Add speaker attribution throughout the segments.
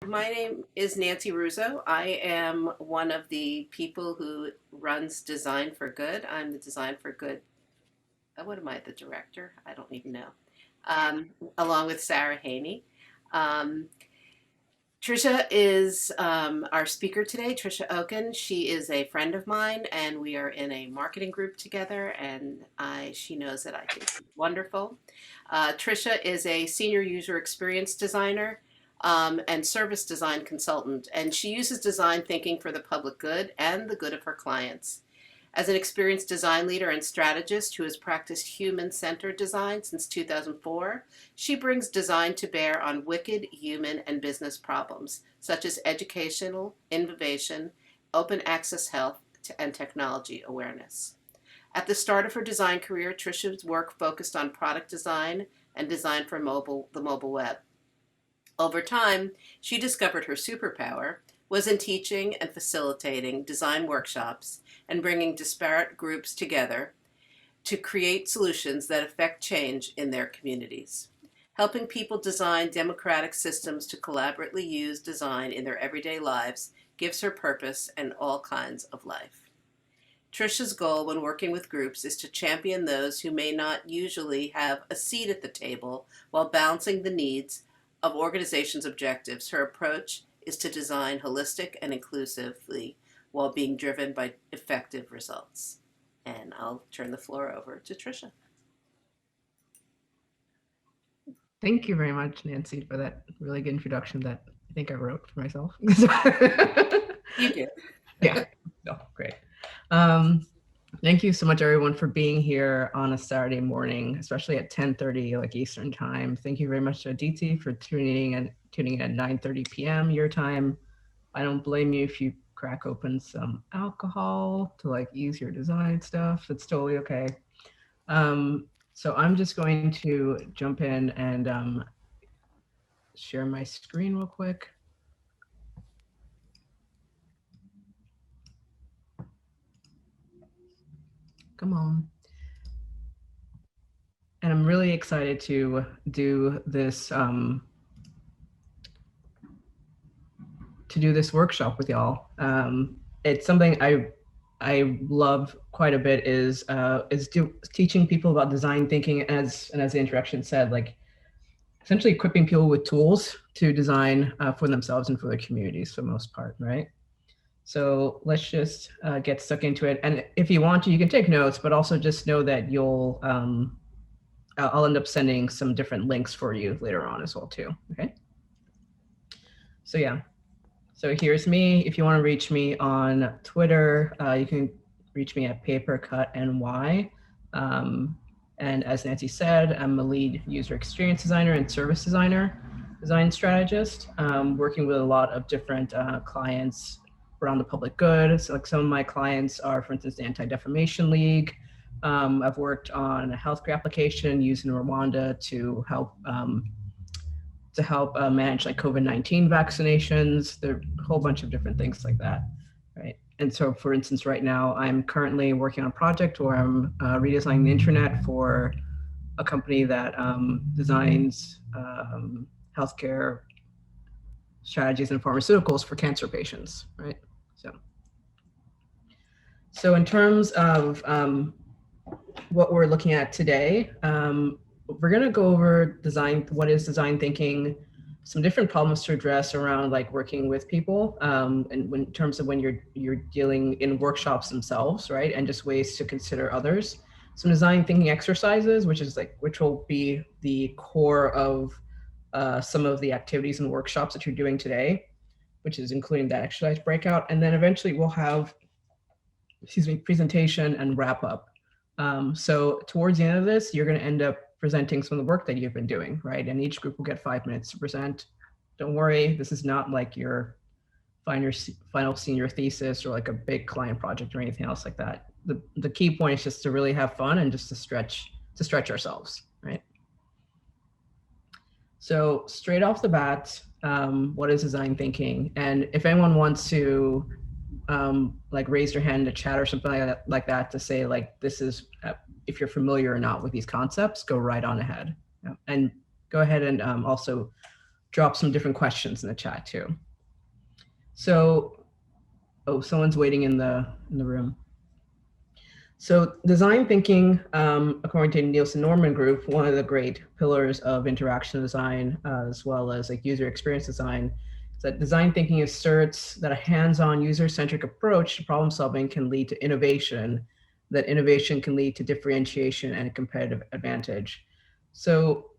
Speaker 1: My name is Nancy Russo. I am one of the people who runs Design for Good. I'm the Design for Good. What am I, the director? I don't even know. Along with Sarah Haney. Um, Tricia is our speaker today, Tricia Okin. She is a friend of mine, and we are in a marketing group together. And she knows that I think she's wonderful. Tricia is a senior user experience designer and service design consultant, and she uses design thinking for the public good and the good of her clients. As an experienced design leader and strategist who has practiced human-centered design since 2004, she brings design to bear on wicked human and business problems, such as educational, innovation, open access health, and technology awareness. At the start of her design career, Tricia's work focused on product design and design for the mobile web. Over time, she discovered her superpower was in teaching and facilitating design workshops and bringing disparate groups together to create solutions that affect change in their communities. Helping people design democratic systems to collaboratively use design in their everyday lives gives her purpose and all kinds of life. Tricia's goal when working with groups is to champion those who may not usually have a seat at the table while balancing the needs of organizations' objectives. Her approach is to design holistic and inclusively while being driven by effective results. And I'll turn the floor over to Tricia.
Speaker 2: Thank you very much, Nancy, for that really good introduction that I think I wrote for myself.
Speaker 1: You did.
Speaker 2: Yeah, no, great. Thank you so much, everyone, for being here on a Saturday morning, especially at 10:30 like Eastern time. Thank you very much to Aditi for tuning in at 9:30 p.m. your time. I don't blame you if you crack open some alcohol to like ease your design stuff. It's totally okay. So I'm just going to jump in and share my screen real quick. Come on. And I'm really excited to do this workshop with y'all. It's something I love quite a bit is teaching people about design thinking as the introduction said, like essentially equipping people with tools to design for themselves and for their communities for the most part, right? So let's just get stuck into it. And if you want to, you can take notes, but also just know that you'll, I'll end up sending some different links for you later on as well too, okay? So yeah, so here's me. If you want to reach me on Twitter, you can reach me at papercutny. And as Nancy said, I'm a lead user experience designer and service design strategist, working with a lot of different clients around the public good. So like some of my clients are, for instance, the Anti-Defamation League. I've worked on a healthcare application used in Rwanda to help manage like COVID-19 vaccinations. There are a whole bunch of different things like that, right? And so, for instance, right now I'm currently working on a project where I'm redesigning the internet for a company that designs healthcare strategies and pharmaceuticals for cancer patients, right? So in terms of what we're looking at today, we're going to go over what is design thinking, some different problems to address around like working with people, and in terms of when you're dealing in workshops themselves, right? And just ways to consider others. Some design thinking exercises, which will be the core of some of the activities and workshops that you're doing today, which is including that exercise breakout. And then eventually we'll have, presentation and wrap up. So towards the end of this, you're going to end up presenting some of the work that you've been doing, right? And each group will get 5 minutes to present. Don't worry, this is not like your final senior thesis or like a big client project or anything else like that. The key point is just to really have fun and just to stretch ourselves, right? So straight off the bat, what is design thinking? And if anyone wants to like raise your hand in the chat or something like that to say like this is if you're familiar or not with these concepts, go right on ahead. And go ahead and also drop some different questions in the chat too. So, oh, someone's waiting in the room. So design thinking, according to Nielsen Norman Group, one of the great pillars of interaction design, as well as like user experience design, is that design thinking asserts that a hands-on user-centric approach to problem solving can lead to innovation, that innovation can lead to differentiation and a competitive advantage. So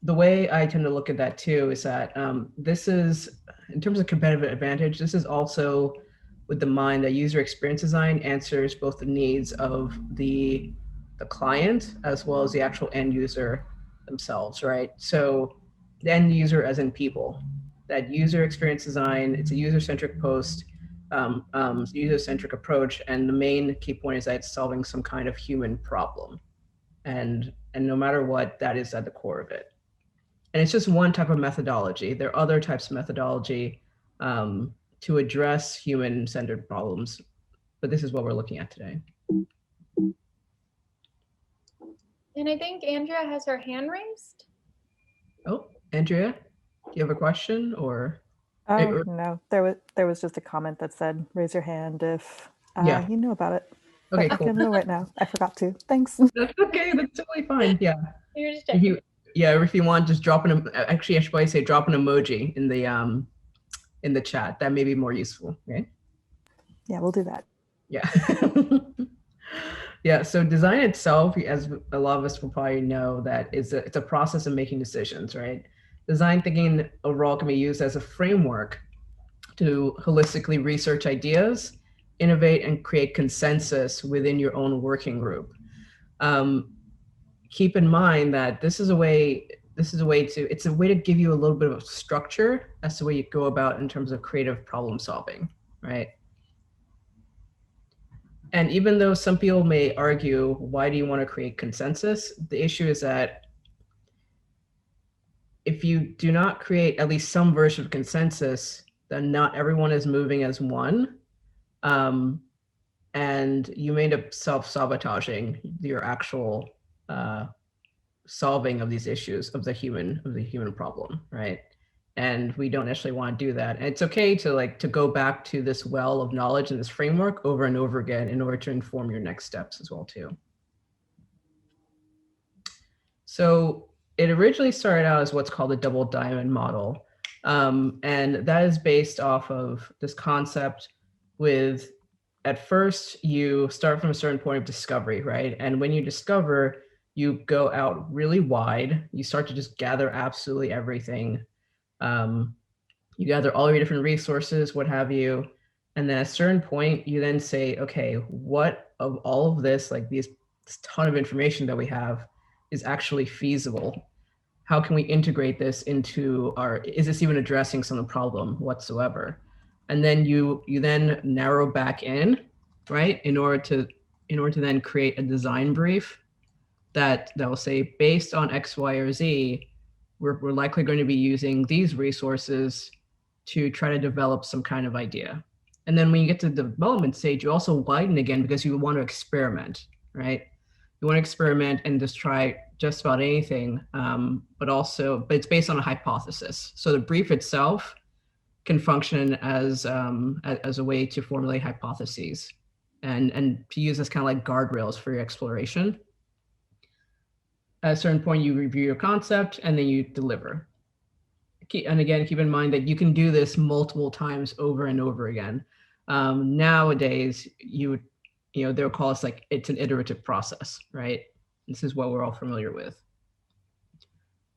Speaker 2: the way I tend to look at that too is that this is, in terms of competitive advantage, this is also with the mind that user experience design answers both the needs of the client as well as the actual end user themselves, right? So the end user as in people. That user experience design, it's a user-centric user-centric approach, and the main key point is that it's solving some kind of human problem. And no matter what, that is at the core of it. And it's just one type of methodology. There are other types of methodology to address human-centered problems, but this is what we're looking at today.
Speaker 3: And I think Andrea has her hand raised.
Speaker 2: Oh, Andrea, do you have a question or?
Speaker 4: Oh, no, there was just a comment that said, raise your hand if
Speaker 2: Yeah.
Speaker 4: you knew about it.
Speaker 2: Okay,
Speaker 4: but
Speaker 2: cool.
Speaker 4: I can know right now. I forgot to. Thanks.
Speaker 2: That's okay. That's totally fine. Yeah.
Speaker 3: You're just
Speaker 2: If you, yeah, if you want, just drop an. Actually, I should probably say drop an emoji in the chat. That may be more useful. Okay.
Speaker 4: Yeah, we'll do that.
Speaker 2: Yeah. Yeah. So design itself, as a lot of us will probably know, that it's a process of making decisions, right? Design thinking overall can be used as a framework to holistically research ideas, innovate, and create consensus within your own working group. Keep in mind that it's a way to give you a little bit of structure as to what you go about in terms of creative problem solving, right? And even though some people may argue, why do you want to create consensus? The issue is that if you do not create at least some version of consensus, then not everyone is moving as one. And you may end up self-sabotaging your actual solving of these issues of the human problem, right? And we don't necessarily want to do that. And it's okay to go back to this well of knowledge and this framework over and over again in order to inform your next steps as well too. So it originally started out as what's called the double diamond model. And that is based off of this concept with, at first, you start from a certain point of discovery, right? And when you discover, you go out really wide. You start to just gather absolutely everything. You gather all your different resources, what have you. And then at a certain point, you then say, okay, what of all of this, like this ton of information that we have, is actually feasible? How can we integrate this into is this even addressing some of the problem whatsoever? And then you then narrow back in, right? In order to then create a design brief that will say, based on X, Y, or Z, we're likely going to be using these resources to try to develop some kind of idea. And then when you get to the development stage, you also widen again because you want to experiment, right? You want to experiment and just try just about anything, but it's based on a hypothesis. So the brief itself can function as a way to formulate hypotheses and to use as kind of like guardrails for your exploration. At a certain point, you review your concept and then you deliver. And again, keep in mind that you can do this multiple times over and over again. Nowadays, they'll call us it's an iterative process, right? This is what we're all familiar with.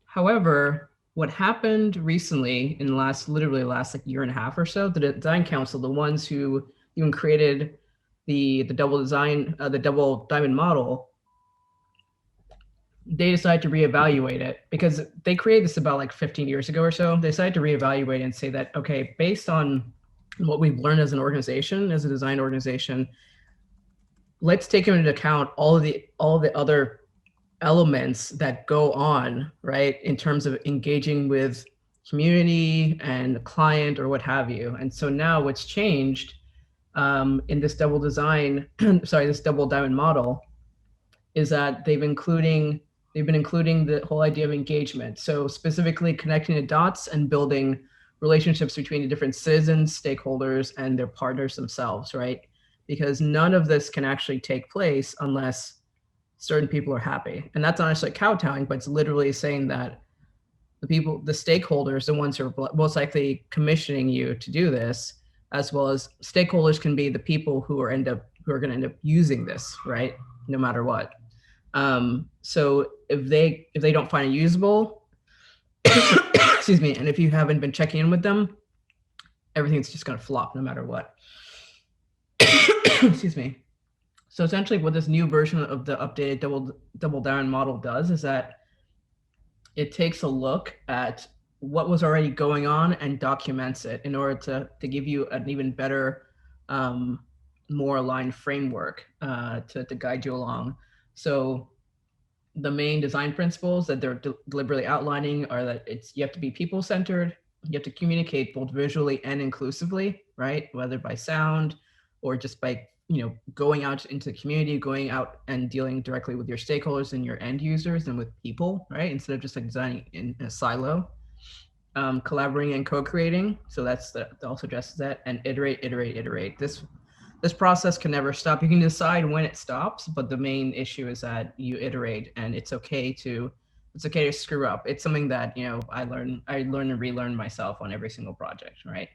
Speaker 2: However, what happened recently in the last year and a half or so, the design council, the ones who even created the double diamond model, they decided to reevaluate it because they created this about 15 years ago or so. They decided to reevaluate and say that, okay, based on what we've learned as an organization, as a design organization, let's take into account all the other elements that go on, right, in terms of engaging with community and the client or what have you. And so now what's changed in this double diamond model is that they've including They've been including the whole idea of engagement. So specifically connecting the dots and building relationships between the different citizens, stakeholders, and their partners themselves, right? Because none of this can actually take place unless certain people are happy. And that's not actually kowtowing, but it's literally saying that the people, the stakeholders, the ones who are most likely commissioning you to do this, as well as stakeholders can be the people who are going to end up using this, right? No matter what. So if they don't find it usable, excuse me, and if you haven't been checking in with them, everything's just going to flop no matter what. Excuse me. So essentially what this new version of the updated double down model does is that it takes a look at what was already going on and documents it in order to give you an even better, more aligned framework to guide you along. So the main design principles that they're deliberately outlining are that you have to be people-centered, you have to communicate both visually and inclusively, right? Whether by sound or just by going out into the community, going out and dealing directly with your stakeholders and your end users and with people, right? Instead of just like designing in a silo. Collaborating and co-creating, so that also addresses that, and iterate. This process can never stop. You can decide when it stops, but the main issue is that you iterate, and it's okay to screw up. It's something that I learn and relearn myself on every single project, right?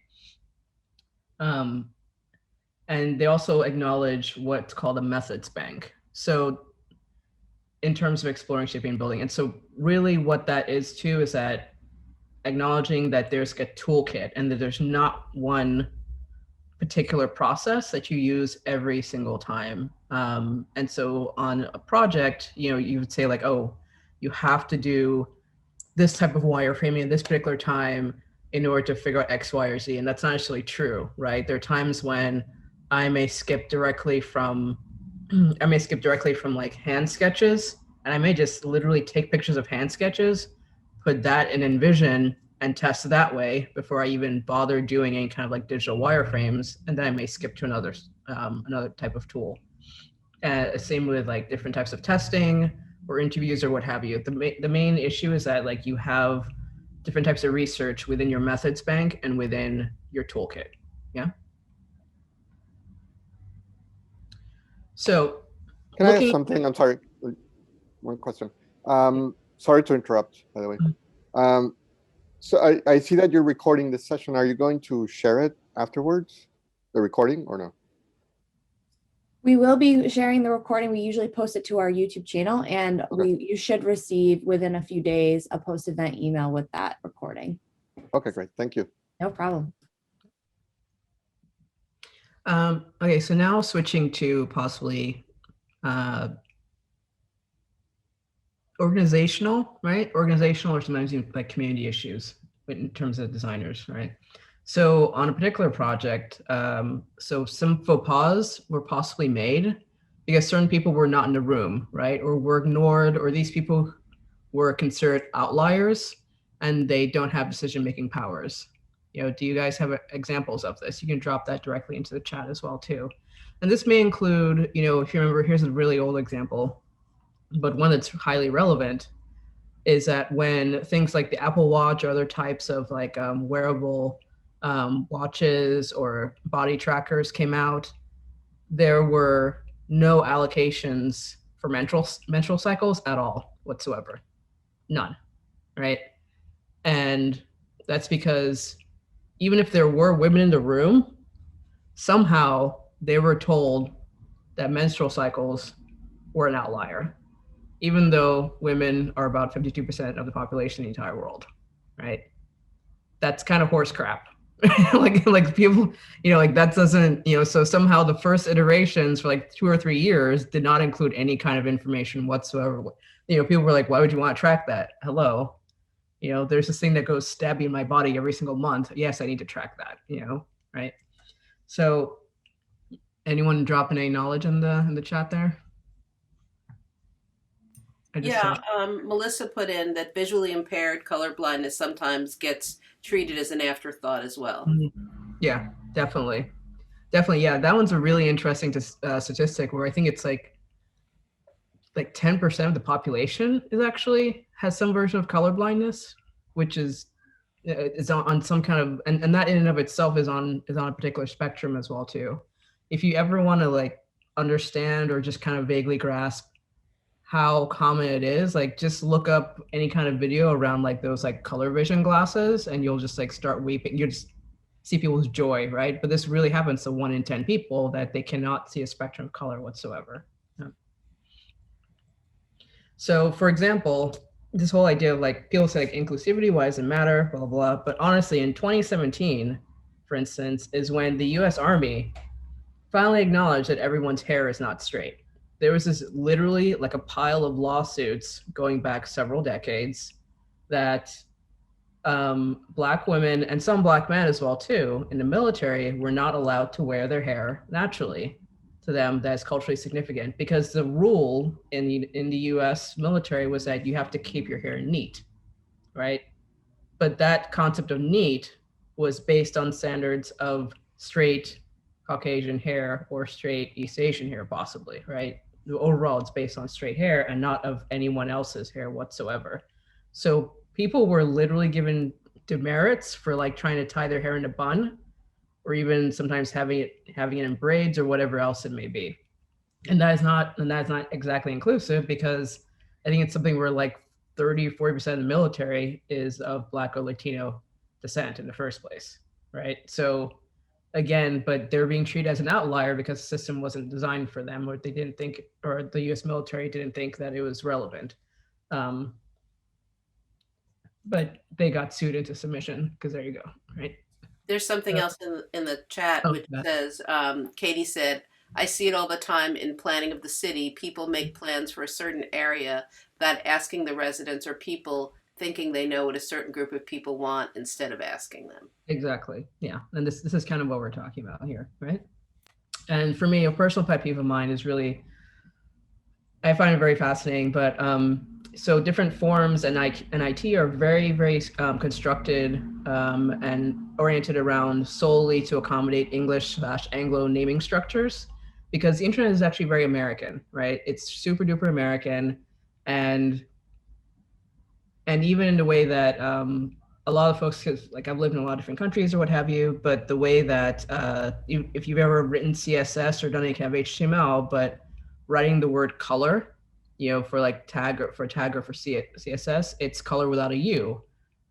Speaker 2: And they also acknowledge what's called a methods bank. So in terms of exploring, shaping, and building. And so really what that is too is that acknowledging that there's a toolkit and that there's not one particular process that you use every single time. And so on a project, you would say like, oh, you have to do this type of wireframing at this particular time in order to figure out X, Y, or Z. And that's not actually true, right? There are times when I may skip directly from like hand sketches, and I may just literally take pictures of hand sketches, put that in InVision and test that way before I even bother doing any kind of like digital wireframes, and then I may skip to another type of tool. Same with like different types of testing or interviews or what have you. The main issue is that like you have different types of research within your methods bank and within your toolkit. Yeah. So
Speaker 5: can I ask something? I'm sorry. One question. Sorry to interrupt, by the way. So I see that you're recording this session. Are you going to share it afterwards, the recording, or no?
Speaker 6: We will be sharing the recording. We usually post it to our YouTube channel, and you should receive within a few days a post-event email with that recording.
Speaker 5: Okay, great. Thank you.
Speaker 6: No problem.
Speaker 2: Okay, so now switching to possibly organizational, right? Organizational or sometimes even like community issues in terms of designers, right? So on a particular project, so some faux pas were possibly made because certain people were not in the room, right? Or were ignored, or these people were considered outliers and they don't have decision-making powers. Do you guys have examples of this? You can drop that directly into the chat as well too. And this may include, if you remember, here's a really old example, but one that's highly relevant is that when things like the Apple Watch or other types of like wearable watches or body trackers came out, there were no allocations for menstrual cycles at all whatsoever. None, right? And that's because even if there were women in the room, somehow they were told that menstrual cycles were an outlier, even though women are about 52% of the population in the entire world, right? That's kind of horse crap. like people, like that doesn't, so somehow the first iterations for like 2 or 3 years did not include any kind of information whatsoever. People were like, why would you want to track that? Hello. There's this thing that goes stabbing my body every single month. Yes, I need to track that, right? So anyone dropping any knowledge in the chat there?
Speaker 1: Melissa put in that visually impaired colorblindness sometimes gets treated as an afterthought as well.
Speaker 2: Yeah, definitely. Yeah, that one's a really interesting statistic where I think it's like like 10% of the population is actually has some version of color blindness, which is on some kind of, and that in and of itself is on a particular spectrum as well too. If you ever want to like understand or just kind of vaguely grasp how common it is, like just look up any kind of video around like those like color vision glasses, and you'll just like start weeping. You just see people's joy, right? But this really happens to 1 in 10 people, that they cannot see a spectrum of color whatsoever. Yeah. So for example, this whole idea of like people say like inclusivity, why does it matter, blah, blah, blah. But honestly, in 2017, for instance, is when the US Army finally acknowledged that everyone's hair is not straight. There was this literally like a pile of lawsuits going back several decades that Black women and some Black men as well too in the military were not allowed to wear their hair naturally to them that is culturally significant, because the rule in the US military was that you have to keep your hair neat, right? But that concept of neat was based on standards of straight Caucasian hair or straight East Asian hair, possibly, right? Overall, it's based on straight hair and not of anyone else's hair whatsoever. So people were literally given demerits for like trying to tie their hair in a bun, or even sometimes having it in braids or whatever else it may be. And that is not exactly inclusive, because I think it's something where like 30-40% of the military is of Black or Latino descent in the first place, right? So again, but they're being treated as an outlier because the system wasn't designed for them, or they didn't think, or the US military didn't think that it was relevant. But they got sued into submission, because there you go, right?
Speaker 1: There's something else in the chat which says, Katie said, I see it all the time in planning of the city. People make plans for a certain area without asking the residents or people, thinking they know what a certain group of people want instead of asking them.
Speaker 2: Exactly. Yeah. And this is kind of what we're talking about here, right? And for me, a personal pet peeve of mine is really, I find it very fascinating, but so different forms and IT are very, very constructed and oriented around solely to accommodate English/Anglo naming structures, because the internet is actually very American, right? It's super duper American, and even in the way that a lot of folks, because like I've lived in a lot of different countries or what have you, but the way that if you've ever written CSS or done any kind of HTML, but writing the word color, you know, for like tag or for CSS, it's color without a U.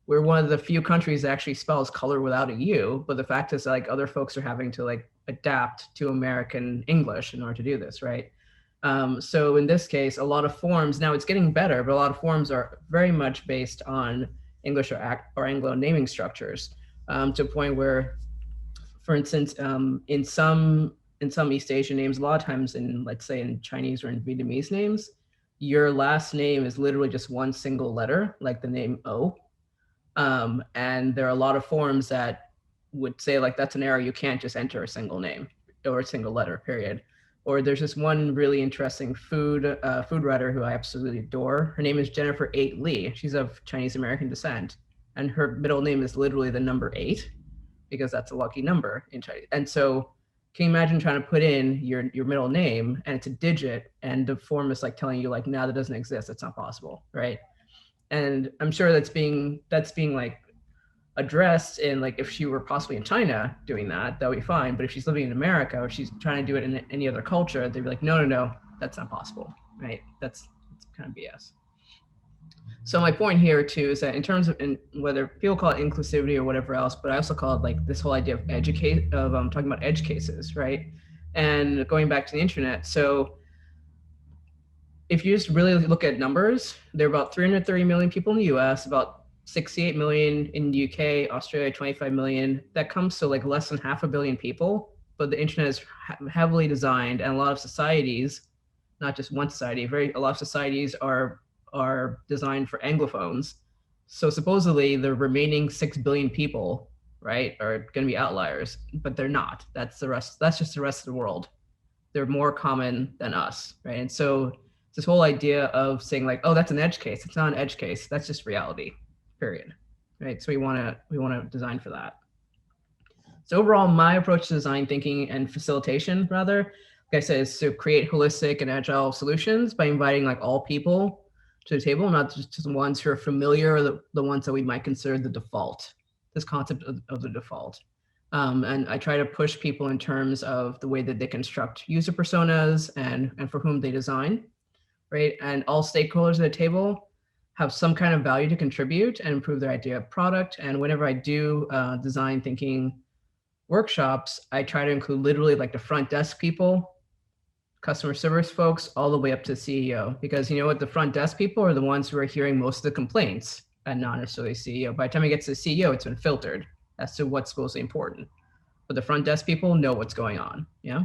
Speaker 2: We're one of the few countries that actually spells color without a U, but the fact is like other folks are having to like adapt to American English in order to do this, right? So in this case, a lot of forms, now it's getting better, but a lot of forms are very much based on English or Anglo naming structures, to a point where, for instance, in some East Asian names, a lot of times in, let's say in Chinese or in Vietnamese names, your last name is literally just one single letter, like the name O. And there are a lot of forms that would say like, that's an error, you can't just enter a single name or a single letter, period. Or there's this one really interesting food writer who I absolutely adore. Her name is Jennifer 8 Lee. She's of Chinese American descent, and her middle name is literally the number 8, because that's a lucky number in Chinese. And so can you imagine trying to put in your middle name and it's a digit, and the form is like telling you like, no, that doesn't exist, it's not possible, right? And I'm sure that's being like addressed in, like, if she were possibly in China doing that would be fine. But if she's living in America, or she's trying to do it in any other culture, they'd be like, no, that's not possible, right? That's kind of BS. So my point here too is that in terms of whether people call it inclusivity or whatever else, but I also call it like this whole idea of talking about edge cases, right? And going back to the internet. So if you just really look at numbers, there are about 330 million people in the US, about 68 million in the UK, Australia, 25 million. That comes to like less than 500 million people. But the internet is heavily designed, and a lot of societies, not just one society, a lot of societies are designed for Anglophones. So supposedly the remaining 6 billion people, right, are going to be outliers, but they're not. That's just the rest of the world. They're more common than us, right? And so this whole idea of saying like, oh, that's an edge case. It's not an edge case. That's just reality, period, right? So we want to design for that. So overall, my approach to design thinking and facilitation, rather, like I said, is to create holistic and agile solutions by inviting like all people to the table, not just the ones who are familiar, or the ones that we might consider the default, this concept of the default. And I try to push people in terms of the way that they construct user personas and for whom they design, right? And all stakeholders at the table have some kind of value to contribute and improve their idea of product. And whenever I do design thinking workshops, I try to include literally like the front desk people, customer service folks, all the way up to CEO, because you know what, the front desk people are the ones who are hearing most of the complaints and not necessarily CEO. By the time it gets to the CEO, it's been filtered as to what's supposed to be important. But the front desk people know what's going on, yeah?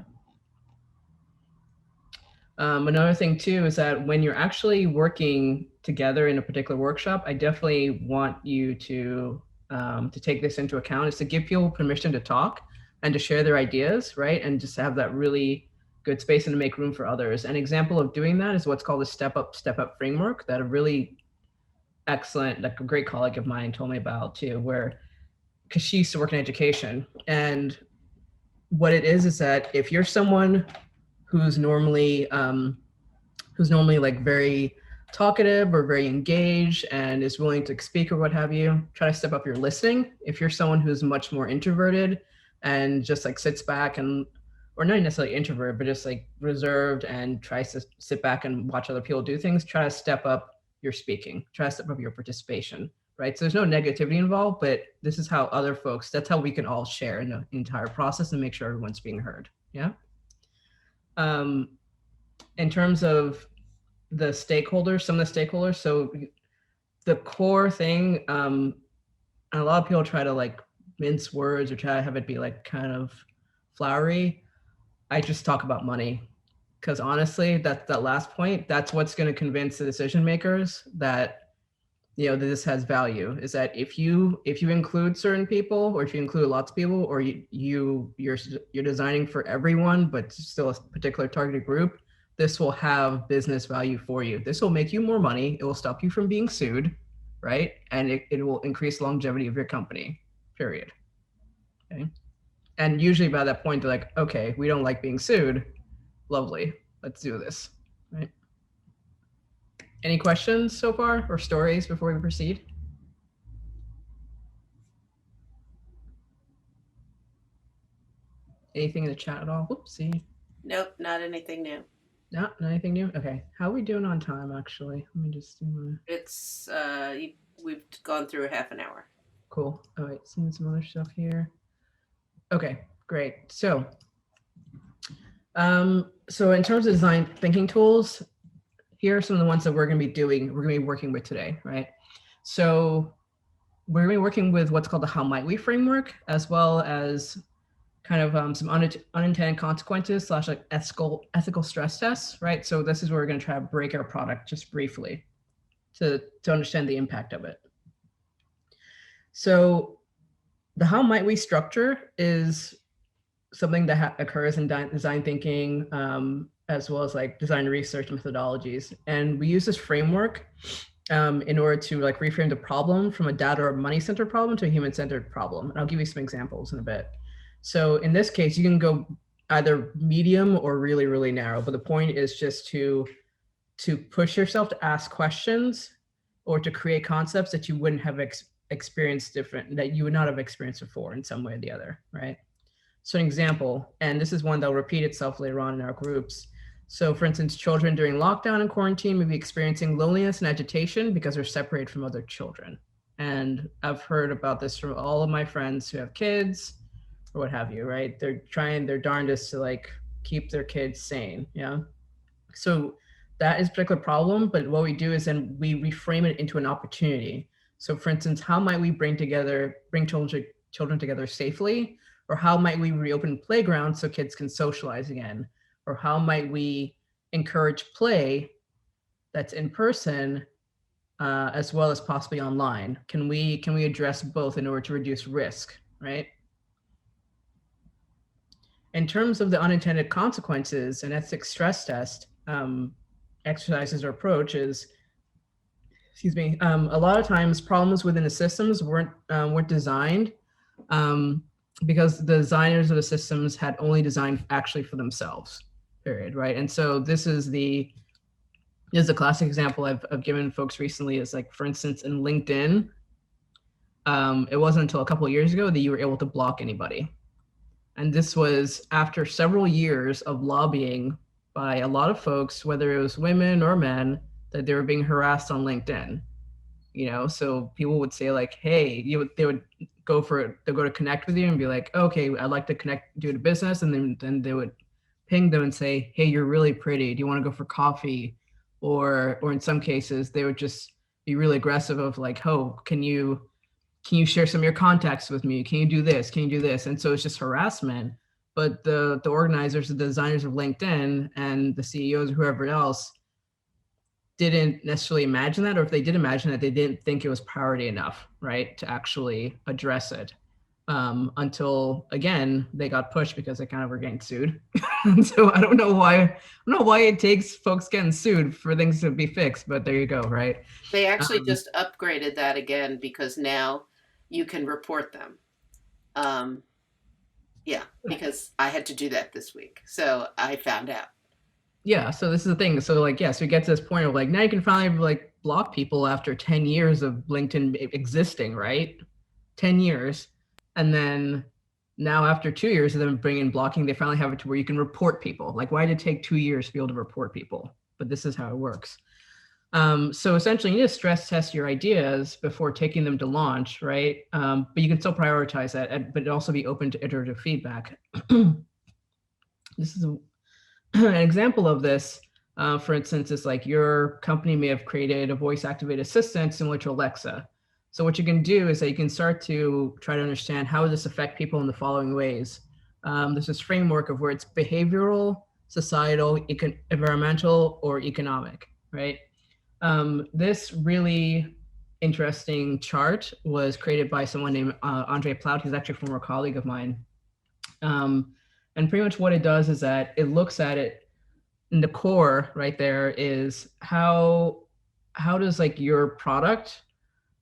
Speaker 2: Another thing too is that when you're actually working together in a particular workshop, I definitely want you to take this into account, is to give people permission to talk and to share their ideas, right? And just have that really good space and to make room for others. An example of doing that is what's called the step up framework that a really excellent, like a great colleague of mine told me about too, where, because she used to work in education. And what it is that if you're someone who's normally like very talkative or very engaged and is willing to speak or what have you, try to step up your listening. If you're someone who's much more introverted and just like sits back and, or not necessarily introvert, but just like reserved and tries to sit back and watch other people do things, try to step up your speaking, try to step up your participation, right? So there's no negativity involved, but this is how other folks, that's how we can all share in the entire process and make sure everyone's being heard, yeah? In terms of the stakeholders, some of the stakeholders, so the core thing, and a lot of people try to like mince words or try to have it be like kind of flowery. I just talk about money, because honestly, that last point, that's what's going to convince the decision makers that, you know, this has value, is that if you include certain people, or if you include lots of people, or you're designing for everyone, but still a particular targeted group, this will have business value for you. This will make you more money. It will stop you from being sued, right? And it will increase longevity of your company, period. Okay. And usually by that point, they're like, okay, we don't like being sued. Lovely, let's do this, right? Any questions so far or stories before we proceed? Anything in the chat at all? Whoopsie.
Speaker 1: Nope, not anything new.
Speaker 2: Not anything new? Okay. How are we doing on time, actually? Let me just do my...
Speaker 1: It's, we've gone through a half an hour.
Speaker 2: Cool. All right, seeing some other stuff here. Okay, great. So in terms of design thinking tools, here are some of the ones that we're going to be working with today, right? So we're going to be working with what's called the How Might We framework, as well as kind of some unintended consequences / like ethical stress tests, right? So this is where we're going to try to break our product just briefly to understand the impact of it. So the How Might We structure is something that occurs in design thinking, as well as like design research methodologies. And we use this framework in order to like reframe the problem from a data or money-centered problem to a human-centered problem. And I'll give you some examples in a bit. So in this case, you can go either medium or really, really narrow, but the point is just to push yourself to ask questions or to create concepts that you wouldn't have experienced that you would not have experienced before in some way or the other, right? So an example, and this is one that will repeat itself later on in our groups. So for instance, children during lockdown and quarantine may be experiencing loneliness and agitation because they're separated from other children. And I've heard about this from all of my friends who have kids or what have you, right? They're trying their darndest to like keep their kids sane, yeah? So that is a particular problem, but what we do is then we reframe it into an opportunity. So for instance, how might we bring children together safely? Or how might we reopen playgrounds so kids can socialize again? Or how might we encourage play that's in person as well as possibly online? Can we address both in order to reduce risk, right? In terms of the unintended consequences, an ethics stress test exercises or approaches, a lot of times problems within the systems weren't designed because the designers of the systems had only designed actually for themselves, period, right? And so this is a classic example I've given folks recently is like, for instance, in LinkedIn, it wasn't until a couple of years ago that you were able to block anybody. And this was after several years of lobbying by a lot of folks, whether it was women or men, that they were being harassed on LinkedIn. So people would say like, hey, they would go to connect with you and be like, okay, I'd like to connect due to business. And then they would ping them and say, hey, you're really pretty. Do you want to go for coffee? Or in some cases, they would just be really aggressive of like, oh, can you share some of your contacts with me? Can you do this? Can you do this? And so it's just harassment. But the organizers, the designers of LinkedIn and the CEOs, whoever else, didn't necessarily imagine that, or if they did imagine that, they didn't think it was priority enough, right, to actually address it. Until again, they got pushed because they kind of were getting sued. And so I don't know why it takes folks getting sued for things to be fixed, but there you go, right?
Speaker 1: They actually just upgraded that again because now you can report them. Yeah, because I had to do that this week. So I found out.
Speaker 2: Yeah, so this is the thing. So like, so we get to this point of like, now you can finally like block people after 10 years of LinkedIn existing, right? 10 years. And then now after 2 years of them bringing blocking, they finally have it to where you can report people. Like, why did it take 2 years to be able to report people? But this is how it works. So essentially, you need to stress test your ideas before taking them to launch, right? But you can still prioritize that, but also be open to iterative feedback. This is an example of this, for instance, is like your company may have created a voice-activated assistant similar to Alexa. So what you can do is that you can start to try to understand how does this affect people in the following ways. There's this framework of where it's behavioral, societal, environmental, or economic, right? This really interesting chart was created by someone named Andre Plout. He's actually a former colleague of mine. And pretty much what it does is that it looks at it in the core right there is how does like your product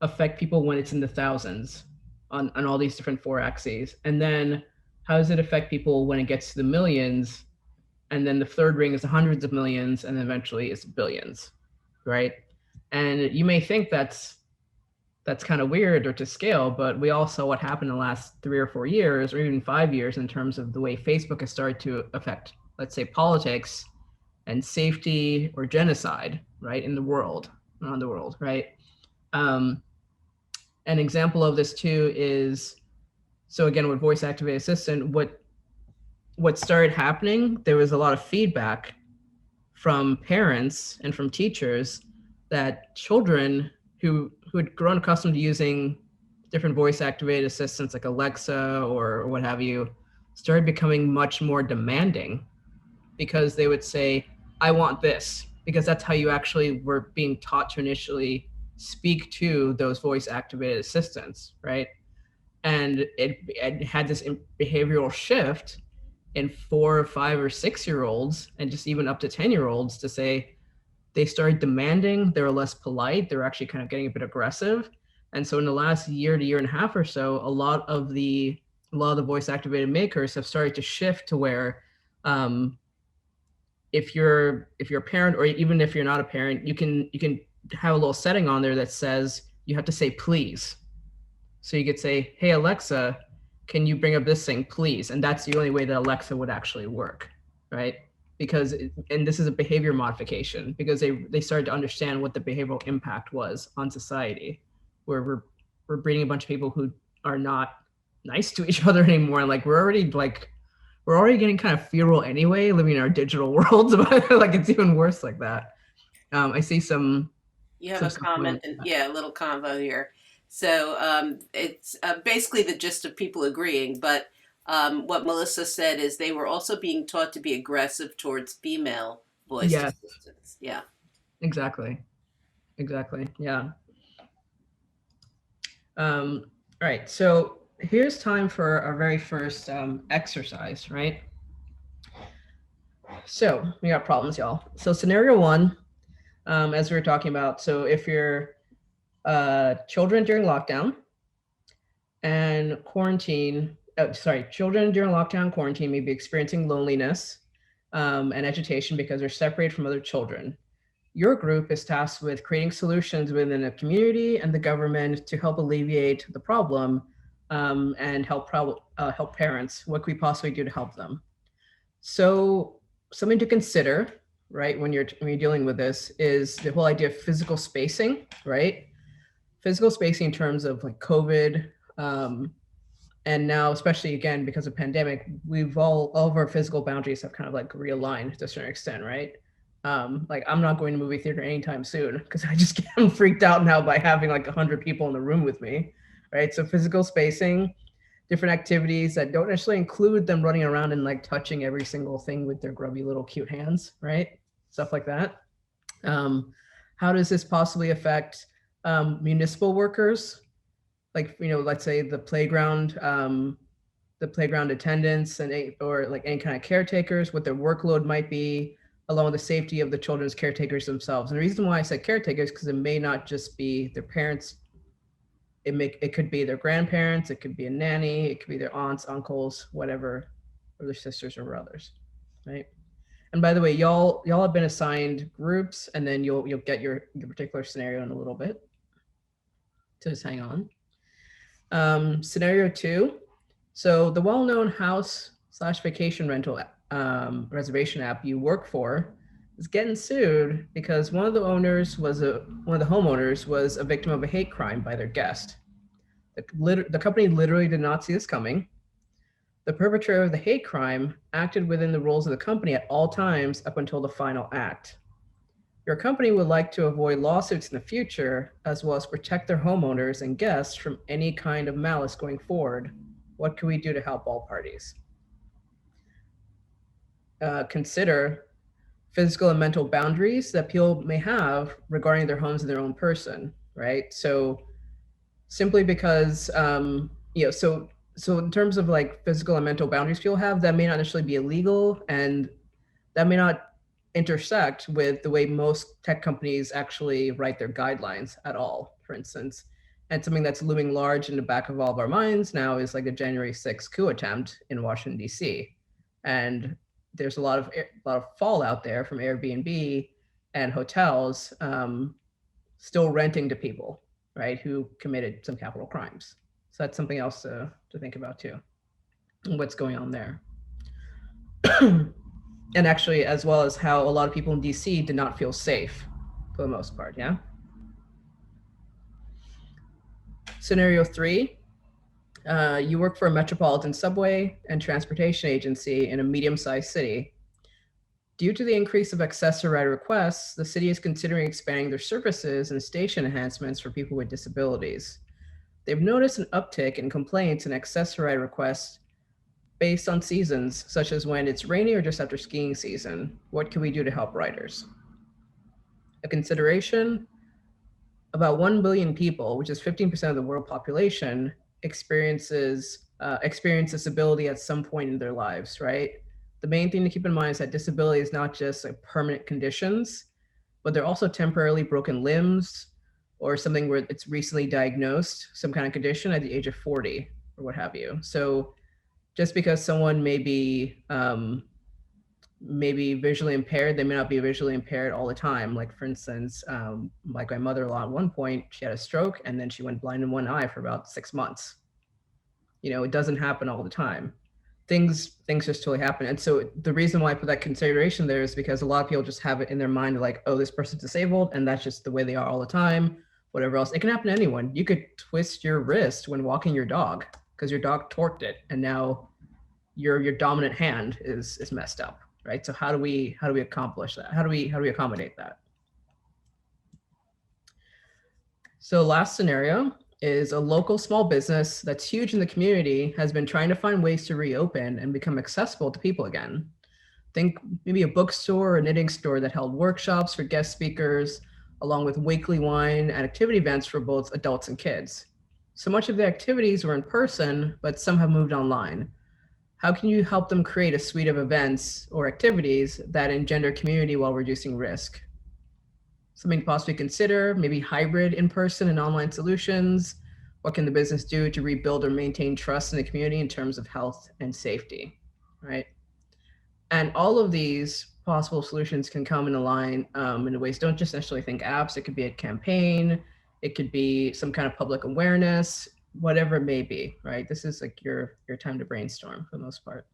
Speaker 2: affect people when it's in the thousands on all these different 4 axes, and then how does it affect people when it gets to the millions, and then the third ring is the hundreds of millions, and then eventually it's billions, right? And you may think that's kind of weird or to scale, but we all saw what happened in the last 3 or 4 years, or even 5 years, in terms of the way Facebook has started to affect, let's say, politics and safety or genocide, right, in the world, around the world, right? An example of this too is, so again, with voice activated assistant, what started happening, there was a lot of feedback from parents and from teachers that children who had grown accustomed to using different voice activated assistants like Alexa or what have you, started becoming much more demanding, because they would say, I want this, because that's how you actually were being taught to initially speak to those voice activated assistants, right? And it had this behavioral shift in 4 or 5 or 6 year olds, and just even up to 10-year-olds, to say they started demanding, they were less polite, they were actually kind of getting a bit aggressive. And so in the last year to year and a half or so, a lot of the voice activated makers have started to shift to where if you're a parent, or even if you're not a parent, you can have a little setting on there that says you have to say please. So you could say, hey Alexa, can you bring up this thing, please? And that's the only way that Alexa would actually work, right? Because, and this is a behavior modification, because they started to understand what the behavioral impact was on society, where we're breeding a bunch of people who are not nice to each other anymore. And like, we're already getting kind of fearful anyway, living in our digital worlds. But like, it's even worse like that. I see some.
Speaker 1: You have a comment, and yeah, a little convo here. So it's basically the gist of people agreeing, but what Melissa said is they were also being taught to be aggressive towards female voice assistants. Yeah.
Speaker 2: Exactly. Yeah. All right. So here's time for our very first exercise, right? So we got problems, y'all. So scenario 1, as we were talking about, so if you're children during lockdown and quarantine, children during lockdown and quarantine may be experiencing loneliness, and agitation because they're separated from other children. Your group is tasked with creating solutions within the community and the government to help alleviate the problem and help parents. What can we possibly do to help them? So something to consider, right, when you're dealing with this is the whole idea of physical spacing, right? Physical spacing in terms of like COVID, and now, especially again, because of pandemic, we've all of our physical boundaries have kind of like realigned to a certain extent, right? Like I'm not going to movie theater anytime soon because I just get freaked out now by having like 100 people in the room with me, right? So physical spacing, different activities that don't necessarily include them running around and like touching every single thing with their grubby little cute hands, right? Stuff like that. How does this possibly affect municipal workers? Like, you know, let's say the playground attendants or like any kind of caretakers, what their workload might be, along with the safety of the children's caretakers themselves. And the reason why I said caretakers, because it may not just be their parents, it could be their grandparents, it could be a nanny, it could be their aunts, uncles, whatever, or their sisters or brothers, right? And by the way, y'all have been assigned groups, and then you'll get your particular scenario in a little bit. So just hang on. Scenario 2. So the well-known house/vacation rental reservation app you work for is getting sued because one of the homeowners was a victim of a hate crime by their guest. The company literally did not see this coming. The perpetrator of the hate crime acted within the rules of the company at all times up until the final act. Your company would like to avoid lawsuits in the future, as well as protect their homeowners and guests from any kind of malice going forward. What can we do to help all parties? Consider physical and mental boundaries that people may have regarding their homes and their own person, right? So simply because, so in terms of like physical and mental boundaries people have, that may not necessarily be illegal, and that may not intersect with the way most tech companies actually write their guidelines at all, for instance. And something that's looming large in the back of all of our minds now is like the January 6th coup attempt in Washington, D.C. And there's a lot of fallout there from Airbnb and hotels still renting to people, right, who committed some capital crimes. So that's something else to think about too, what's going on there. And actually, as well as how a lot of people in DC did not feel safe for the most part, yeah? Scenario 3, you work for a metropolitan subway and transportation agency in a medium-sized city. Due to the increase of accessor ride requests, the city is considering expanding their services and station enhancements for people with disabilities. They've noticed an uptick in complaints and accessor ride requests based on seasons, such as when it's rainy or just after skiing season. What can we do to help riders? A consideration: about 1 billion people, which is 15% of the world population, experience disability at some point in their lives, right? The main thing to keep in mind is that disability is not just like permanent conditions, but they're also temporarily broken limbs or something where it's recently diagnosed, some kind of condition at the age of 40 or what have you. So just because someone may be visually impaired, they may not be visually impaired all the time. Like for instance, like my mother-in-law at one point, she had a stroke and then she went blind in one eye for about 6 months. You know, it doesn't happen all the time. Things just totally happen. And so the reason why I put that consideration there is because a lot of people just have it in their mind like, oh, this person's disabled and that's just the way they are all the time, whatever else. It can happen to anyone. You could twist your wrist when walking your dog because your dog torqued it and now your dominant hand is messed up, right? So how do we accomplish that? How do we accommodate that? So last scenario is a local small business that's huge in the community has been trying to find ways to reopen and become accessible to people again. Think maybe a bookstore or a knitting store that held workshops for guest speakers, along with weekly wine and activity events for both adults and kids. So much of the activities were in person, but some have moved online. How can you help them create a suite of events or activities that engender community while reducing risk? Something to possibly consider, maybe hybrid in-person and online solutions. What can the business do to rebuild or maintain trust in the community in terms of health and safety, right? And all of these possible solutions can come in a line in ways. Don't just necessarily think apps. It could be a campaign. It could be some kind of public awareness, whatever it may be, right? This is like your time to brainstorm for the most part.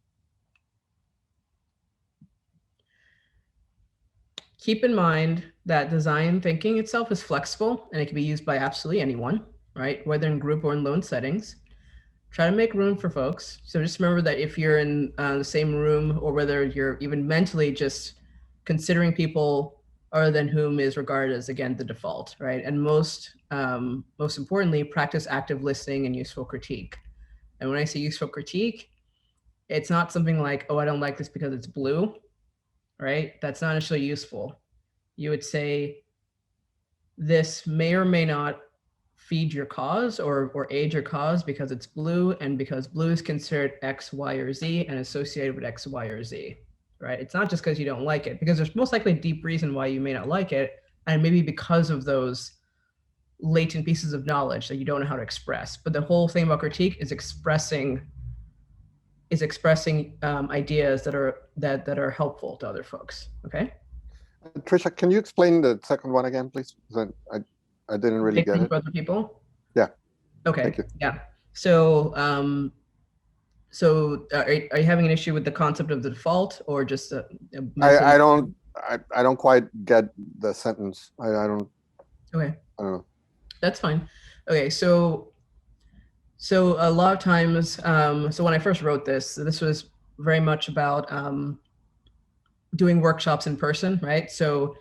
Speaker 2: Keep in mind that design thinking itself is flexible and it can be used by absolutely anyone, right? Whether in group or in lone settings. Try to make room for folks. So just remember that if you're in the same room, or whether you're even mentally just considering people other than whom is regarded as, again, the default, right? And most importantly, practice active listening and useful critique. And when I say useful critique, it's not something like, oh, I don't like this because it's blue, right? That's not necessarily useful. You would say, this may or may not feed your cause or aid your cause because it's blue, and because blue is considered X, Y, or Z and associated with X, Y, or Z, right? It's not just because you don't like it, because there's most likely a deep reason why you may not like it, and maybe because of those latent pieces of knowledge that you don't know how to express. But the whole thing about critique is expressing ideas that are helpful to other folks. Okay.
Speaker 5: Tricia, can you explain the second one again, please? I didn't really get it.
Speaker 2: For other people.
Speaker 5: Yeah.
Speaker 2: Okay.
Speaker 5: Thank you.
Speaker 2: Yeah. So are you having an issue with the concept of the default, or just
Speaker 5: I don't quite get the sentence. I don't.
Speaker 2: Okay.
Speaker 5: I don't know.
Speaker 2: That's fine. Okay. So a lot of times, so when I first wrote this was very much about doing workshops in person, right? So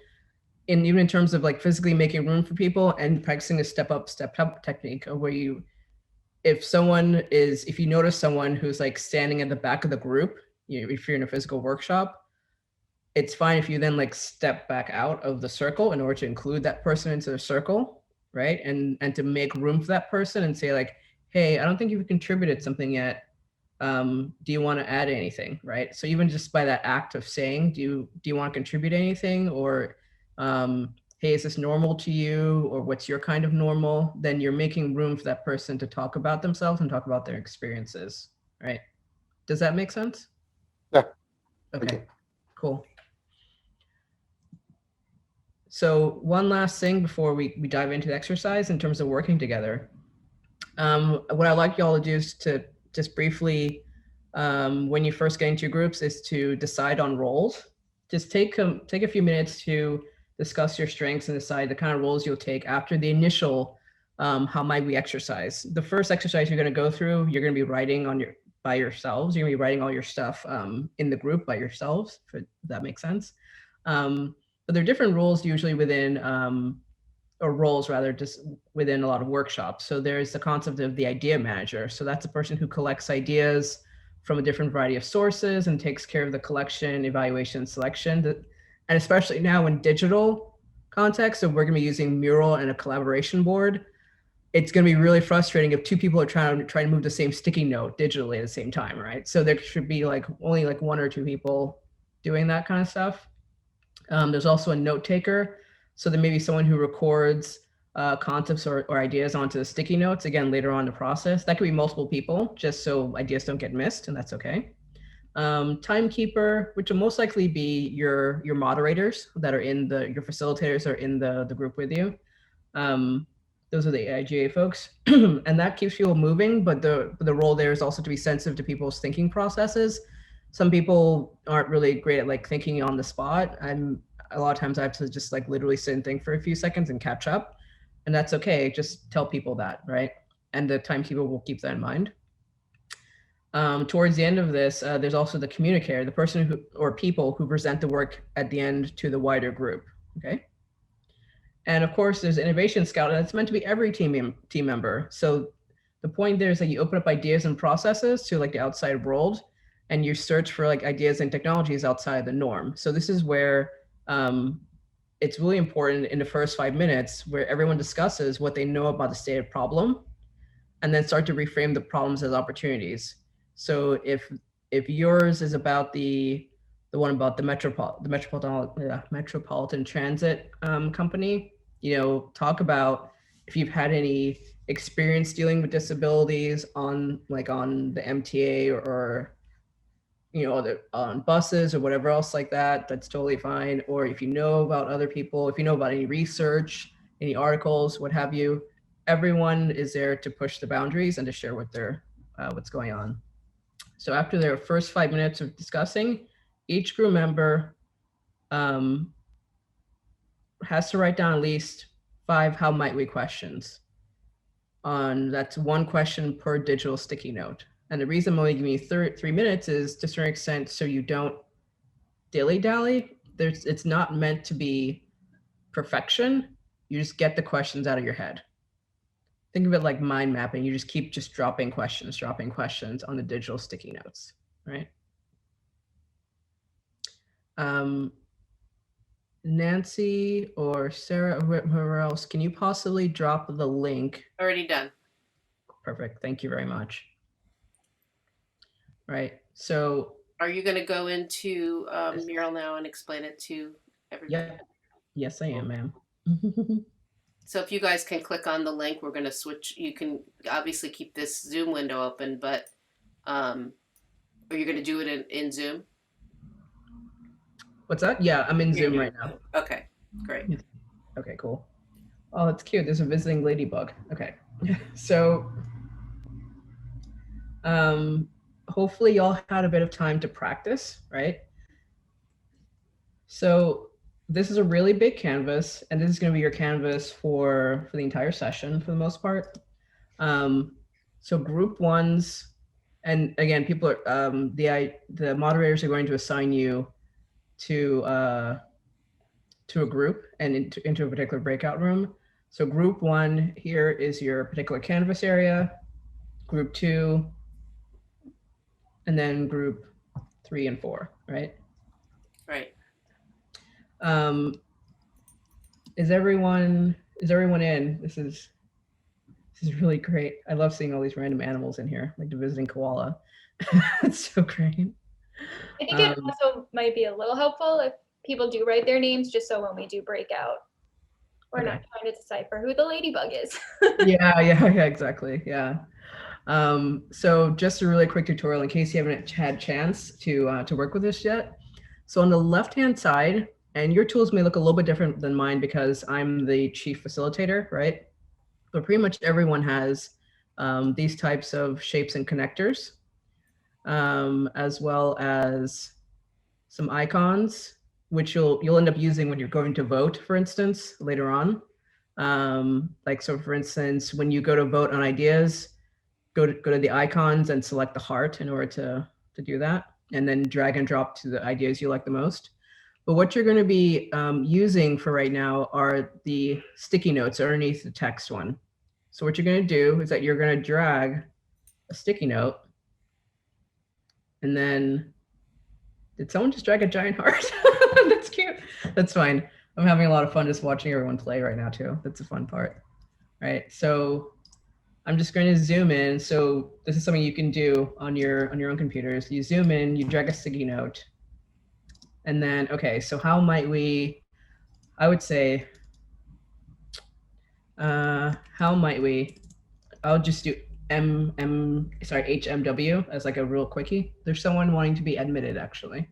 Speaker 2: even in terms of like physically making room for people and practicing a step up technique, of where if you notice someone who's like standing at the back of the group, if you're in a physical workshop, it's fine if you then like step back out of the circle in order to include that person into the circle, right? And to make room for that person and say like, hey, I don't think you've contributed something yet. Do you want to add anything, right? So even just by that act of saying, do you want to contribute anything, or hey, is this normal to you, or what's your kind of normal? Then you're making room for that person to talk about themselves and talk about their experiences, right? Does that make sense?
Speaker 5: Yeah.
Speaker 2: Okay, cool. So one last thing before we dive into the exercise in terms of working together. What I'd like y'all to do is to just briefly, when you first get into groups, is to decide on roles. Just take a few minutes to discuss your strengths and decide the kind of roles you'll take after the initial, how might we exercise. The first exercise you're going to go through, you're going to be writing by yourselves. You're going to be writing all your stuff in the group by yourselves, if that makes sense. But there are different roles usually within, or roles rather, just within a lot of workshops. So there's the concept of the idea manager. So that's a person who collects ideas from a different variety of sources and takes care of the collection, evaluation, selection. And especially now in digital context, so we're going to be using Mural and a collaboration board. It's going to be really frustrating if two people are trying to move the same sticky note digitally at the same time, right? So there should be like only like one or two people doing that kind of stuff. There's also a note taker. So there may be someone who records concepts or ideas onto the sticky notes, again, later on in the process. That could be multiple people, just so ideas don't get missed, and that's okay. Timekeeper, which will most likely be your moderators that are your facilitators are in the group with you. Those are the AIGA folks. And that keeps people moving, but the role there is also to be sensitive to people's thinking processes. Some people aren't really great at like thinking on the spot. A lot of times I have to just like literally sit and think for a few seconds and catch up, and that's okay. Just tell people that, right? And the timekeeper will keep that in mind. Towards the end of this, there's also the communicator, the person or people who present the work at the end to the wider group, okay? And of course, there's innovation scout, and it's meant to be every team member. So the point there is that you open up ideas and processes to like the outside world, and you search for like ideas and technologies outside the norm. So this is where it's really important in the first 5 minutes where everyone discusses what they know about the stated problem, and then start to reframe the problems as opportunities. So if yours is about the one about the Metropolitan Transit company, talk about if you've had any experience dealing with disabilities on the MTA or on buses or whatever else like that, that's totally fine. Or if you know about other people, if you know about any research, any articles, what have you, everyone is there to push the boundaries and to share what's going on. So after their first 5 minutes of discussing, each group member has to write down at least 5 how might we questions. That's 1 question per digital sticky note. And the reason I'm only giving you 3 minutes is to a certain extent so you don't dilly-dally. It's not meant to be perfection. You just get the questions out of your head. Think of it like mind mapping. You just keep dropping questions on the digital sticky notes, right? Nancy or Sarah or whoever else, can you possibly drop the link?
Speaker 1: Already done.
Speaker 2: Perfect. Thank you very much. Right. So
Speaker 1: Are you going to go into Mural now and explain it to everybody?
Speaker 2: yeah. Yes, I am, ma'am.
Speaker 1: So if you guys can click on the link, we're going to switch. You can obviously keep this Zoom window open, but are you going to do it in Zoom?
Speaker 2: What's that? Yeah, I'm in Zoom right now.
Speaker 1: Okay, great.
Speaker 2: Okay, cool. Oh, that's cute. There's a visiting ladybug. Okay. So hopefully y'all had a bit of time to practice, right? So this is a really big canvas, and this is going to be your canvas for the entire session for the most part. So group ones, and again, people are the moderators are going to assign you to a group and into a particular breakout room. So group 1 here is your particular canvas area, group 2, and then group 3 and 4, right?
Speaker 1: Right.
Speaker 2: Is everyone in? This is really great. I love seeing all these random animals in here, like the visiting koala. It's so great.
Speaker 3: I think it also might be a little helpful if people do write their names, just so when we do breakout, we're not trying to decipher who the ladybug is.
Speaker 2: Yeah, exactly. Yeah. So just a really quick tutorial in case you haven't had chance to work with this yet. So on the left-hand side, and your tools may look a little bit different than mine because I'm the chief facilitator, right? But pretty much everyone has these types of shapes and connectors, as well as some icons, which you'll end up using when you're going to vote, for instance, later on. So for instance, when you go to vote on ideas, go to the icons and select the heart in order to do that, and then drag and drop to the ideas you like the most. But what you're going to be using for right now are the sticky notes underneath the text one. So what you're going to do is that you're going to drag a sticky note, and then did someone just drag a giant heart? That's cute. That's fine. I'm having a lot of fun just watching everyone play right now too. That's a fun part, right? So I'm just going to zoom in. So this is something you can do on your own computers. You zoom in, you drag a sticky note, and then, okay, so how might we, I would say, how might we, I'll just do HMW as like a real quickie. There's someone wanting to be admitted, actually.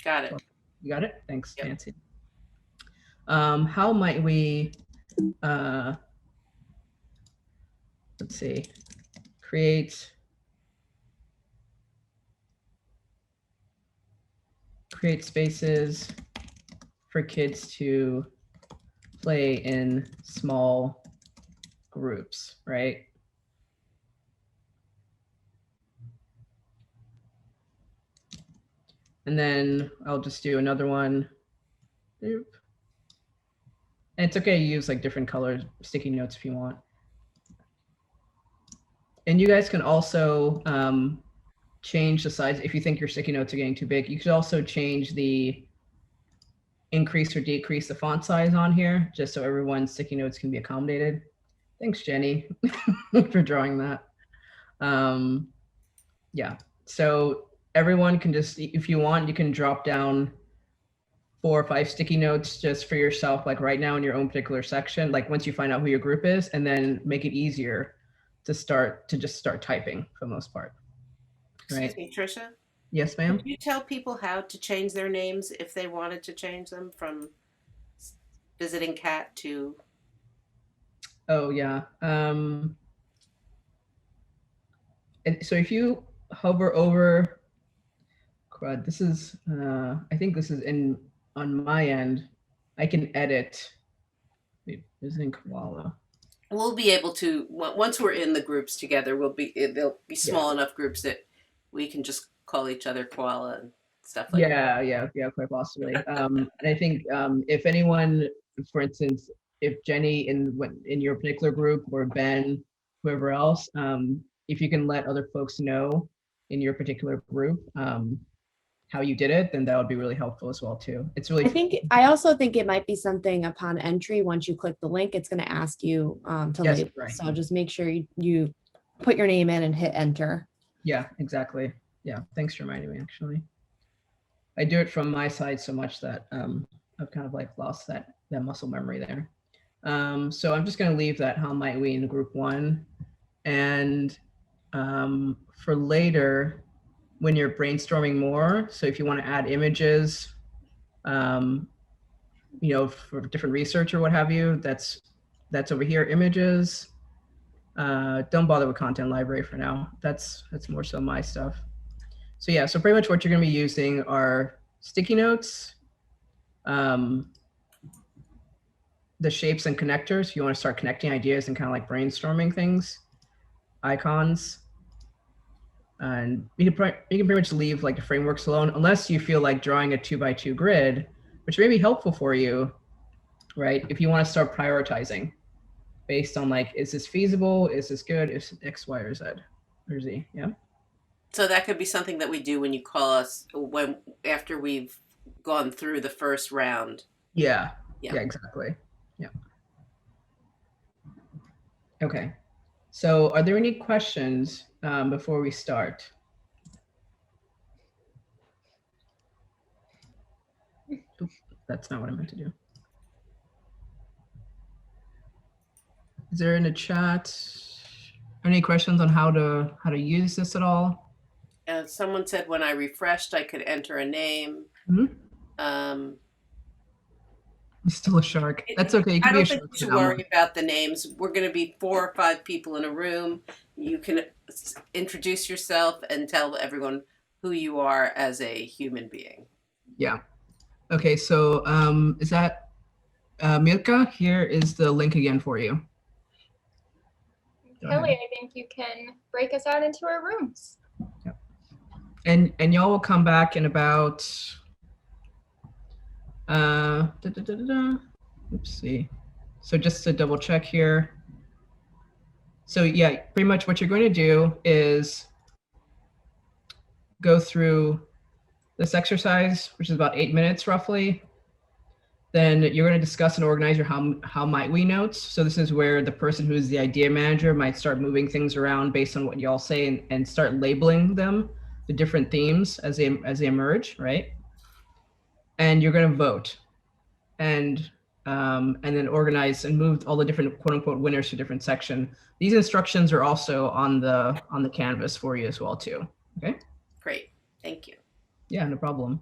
Speaker 1: Got it.
Speaker 2: You got it? Thanks,
Speaker 1: Yep.
Speaker 2: Nancy. How might we, let's see, create spaces for kids to play in small groups, right? And then I'll just do another one. And it's okay to use like different color sticky notes if you want. And you guys can also change the size. If you think your sticky notes are getting too big, you could also change the increase or decrease the font size on here, just so everyone's sticky notes can be accommodated. Thanks, Jenny, for drawing that. Yeah, so everyone can just, if you want, you can drop down 4 or 5 sticky notes just for yourself, like right now in your own particular section, like once you find out who your group is, and then make it easier to just start typing for the most part. Right?
Speaker 1: Excuse me, Tricia.
Speaker 2: Yes, ma'am.
Speaker 1: Could you tell people how to change their names if they wanted to change them from visiting cat to?
Speaker 2: Oh yeah. And so if you hover over, crud, this is, I think this is on my end. I can edit. Wait, visiting koala.
Speaker 1: We'll be able to once we're in the groups together. They'll be small enough groups that we can just call each other koala and stuff like that.
Speaker 2: Yeah, quite possibly. And I think if anyone, for instance, if Jenny in your particular group or Ben, whoever else, if you can let other folks know in your particular group how you did it, then that would be really helpful as well too. It's really.
Speaker 6: I also think it might be something upon entry. Once you click the link, it's going to ask you to
Speaker 2: Yes,
Speaker 6: label.
Speaker 2: right.
Speaker 6: So just make sure you put your name in and hit enter.
Speaker 2: Yeah, exactly. Yeah, thanks for reminding me. Actually, I do it from my side so much that I've kind of like lost that muscle memory there. So I'm just going to leave that how might we in group 1, and for later when you're brainstorming more. So if you want to add images, for different research or what have you, that's over here, images. Don't bother with content library for now. That's more so my stuff. So yeah, so pretty much what you're going to be using are sticky notes, the shapes and connectors. You want to start connecting ideas and kind of like brainstorming things, icons, and you can pretty much leave like the frameworks alone, unless you feel like drawing a 2x2 grid, which may be helpful for you, right? If you want to start prioritizing based on like, is this feasible? Is this good? Is X, Y, or Z, or Z? Yeah.
Speaker 1: So that could be something that we do when you call us after we've gone through the first round.
Speaker 2: Yeah, exactly. Yeah. Okay. So are there any questions before we start? Oop, that's not what I meant to do. Is there in the chat any questions on how to use this at all?
Speaker 1: Someone said when I refreshed, I could enter a name.
Speaker 2: Mm-hmm. You're still a shark. That's okay. You can
Speaker 1: I
Speaker 2: be
Speaker 1: don't
Speaker 2: a
Speaker 1: think
Speaker 2: shark
Speaker 1: we should
Speaker 2: now.
Speaker 1: worry about the names. We're going to be 4 or 5 people in a room. You can introduce yourself and tell everyone who you are as a human being.
Speaker 2: Yeah. Okay. So is that Milka? Here is the link again for you.
Speaker 3: Kelly, I think you can break us out into our rooms.
Speaker 2: Yep. And y'all will come back in about let's see. So just to double check here. So yeah, pretty much what you're going to do is go through this exercise, which is about 8 minutes roughly. Then you're going to discuss and organize your how might we notes. So this is where the person who is the idea manager might start moving things around based on what y'all say and start labeling them, the different themes as they emerge, right? And you're going to vote and then organize and move all the different quote unquote winners to different section. These instructions are also on the canvas for you as well too. Okay.
Speaker 1: Great. Thank you.
Speaker 2: Yeah, no problem.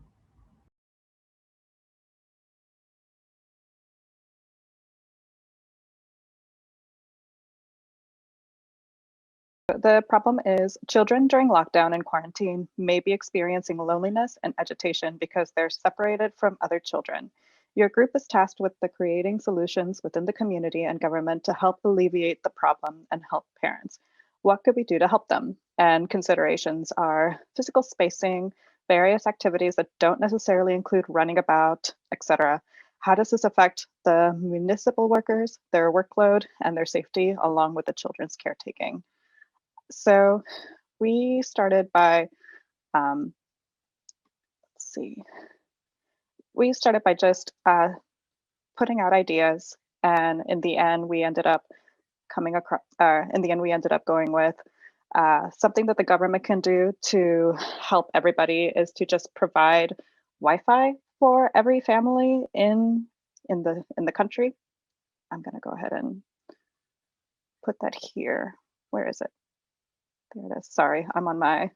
Speaker 4: The problem is children during lockdown and quarantine may be experiencing loneliness and agitation because they're separated from other children. Your group is tasked with creating solutions within the community and government to help alleviate the problem and help parents. What could we do to help them? And considerations are physical spacing, various activities that don't necessarily include running about, etc. How does this affect the municipal workers, their workload, and their safety, along with the children's caretaking? So we started by, let's see, we started by just putting out ideas, and in the end, we ended up coming across, we ended up going with something that the government can do to help everybody is to just provide Wi-Fi for every family in the country. I'm gonna go ahead and put that here. Where is it? There it is. Sorry, I'm on my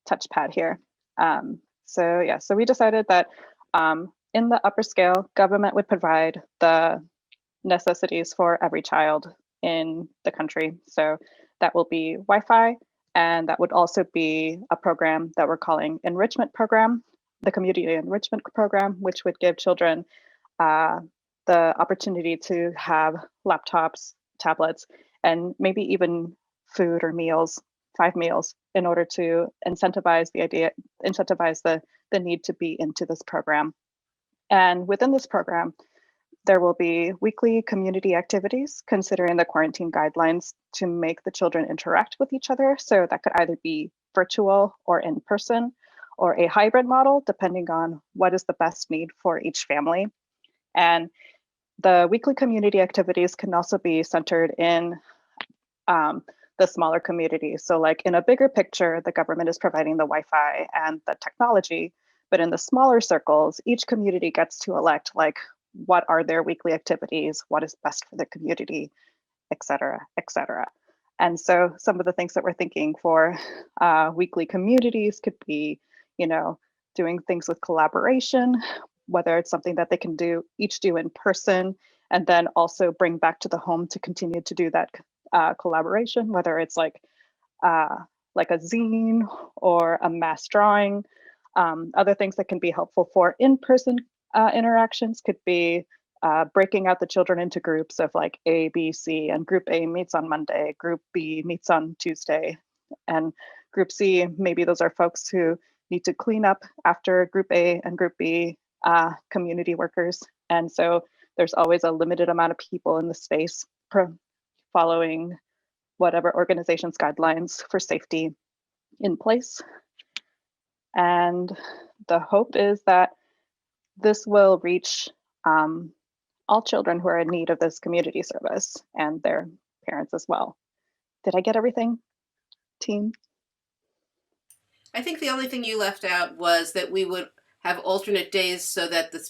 Speaker 4: touchpad here. So we decided that in the upper scale, government would provide the necessities for every child in the country. So that will be Wi-Fi, and that would also be a program that we're calling enrichment program, the community enrichment program, which would give children the opportunity to have laptops, tablets, and maybe even food or meals, 5 meals, in order to incentivize the need to be into this program. And within this program, there will be weekly community activities considering the quarantine guidelines to make the children interact with each other. So that could either be virtual or in person, or a hybrid model, depending on what is the best need for each family. And the weekly community activities can also be centered in the smaller communities. So like in a bigger picture, the government is providing the Wi-Fi and the technology, but in the smaller circles, each community gets to elect like what are their weekly activities, what is best for the community, et cetera, et cetera. And so some of the things that we're thinking for weekly communities could be, doing things with collaboration, whether it's something that they can each do in person, and then also bring back to the home to continue to do that collaboration, whether it's like a zine or a mass drawing. Other things that can be helpful for in-person interactions could be breaking out the children into groups of like A, B, C, and group A meets on Monday, group B meets on Tuesday, and group C, maybe those are folks who need to clean up after group A and group B community workers. And so there's always a limited amount of people in the space following whatever organization's guidelines for safety in place. And the hope is that this will reach all children who are in need of this community service and their parents as well. Did I get everything, team?
Speaker 1: I think the only thing you left out was that we would have alternate days so that the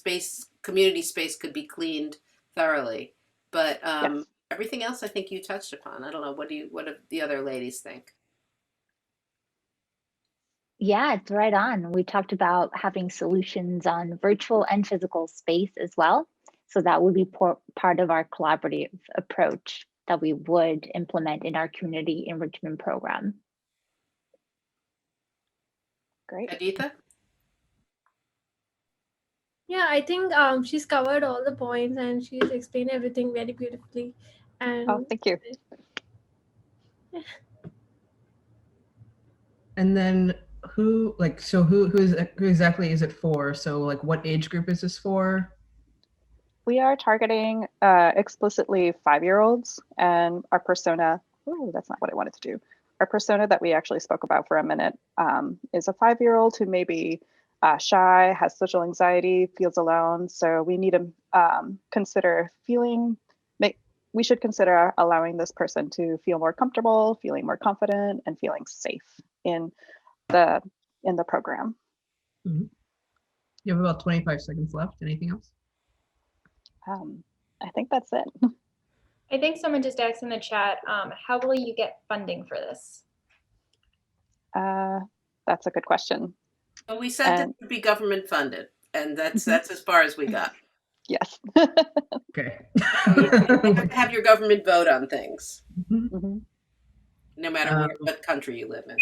Speaker 1: community space could be cleaned thoroughly. But
Speaker 4: Yes.
Speaker 1: everything else I think you touched upon. I don't know. What do the other ladies think?
Speaker 7: Yeah, it's right on. We talked about having solutions on virtual and physical space as well. So that would be part of our collaborative approach that we would implement in our community enrichment program.
Speaker 4: Great.
Speaker 1: Aditha?
Speaker 8: Yeah, I think she's covered all the points and she's explained everything very beautifully. And
Speaker 4: Oh, thank you.
Speaker 2: And then who exactly is it for? So like what age group is this for?
Speaker 4: We are targeting explicitly 5-year-olds, and our persona, that's not what I wanted to do. Our persona that we actually spoke about for a minute is a 5-year-old who may be shy, has social anxiety, feels alone. So we need to we should consider allowing this person to feel more comfortable, feeling more confident, and feeling safe in the program.
Speaker 2: Mm-hmm. You have about 25 seconds left. Anything else?
Speaker 4: I think that's it.
Speaker 3: I think someone just asked in the chat, how will you get funding for this?
Speaker 4: That's a good question.
Speaker 1: Well, we said that it would be government funded, and that's as far as we got.
Speaker 4: Yes.
Speaker 2: Okay.
Speaker 1: You have to have your government vote on things,
Speaker 4: Mm-hmm.
Speaker 1: no matter what country you live in.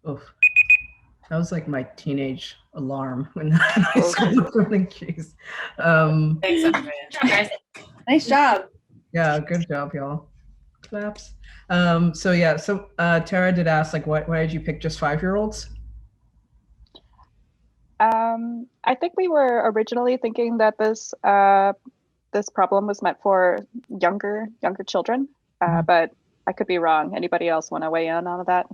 Speaker 2: Oof. That was like my teenage alarm when I saw something. Jeez.
Speaker 1: Thanks, Andrea.
Speaker 6: Nice job.
Speaker 2: Yeah, good job, y'all. Claps. So Tara did ask, like, why did you pick just 5-year-olds?
Speaker 4: I think we were originally thinking that this problem was meant for younger children, but I could be wrong. Anybody else want to weigh in on that?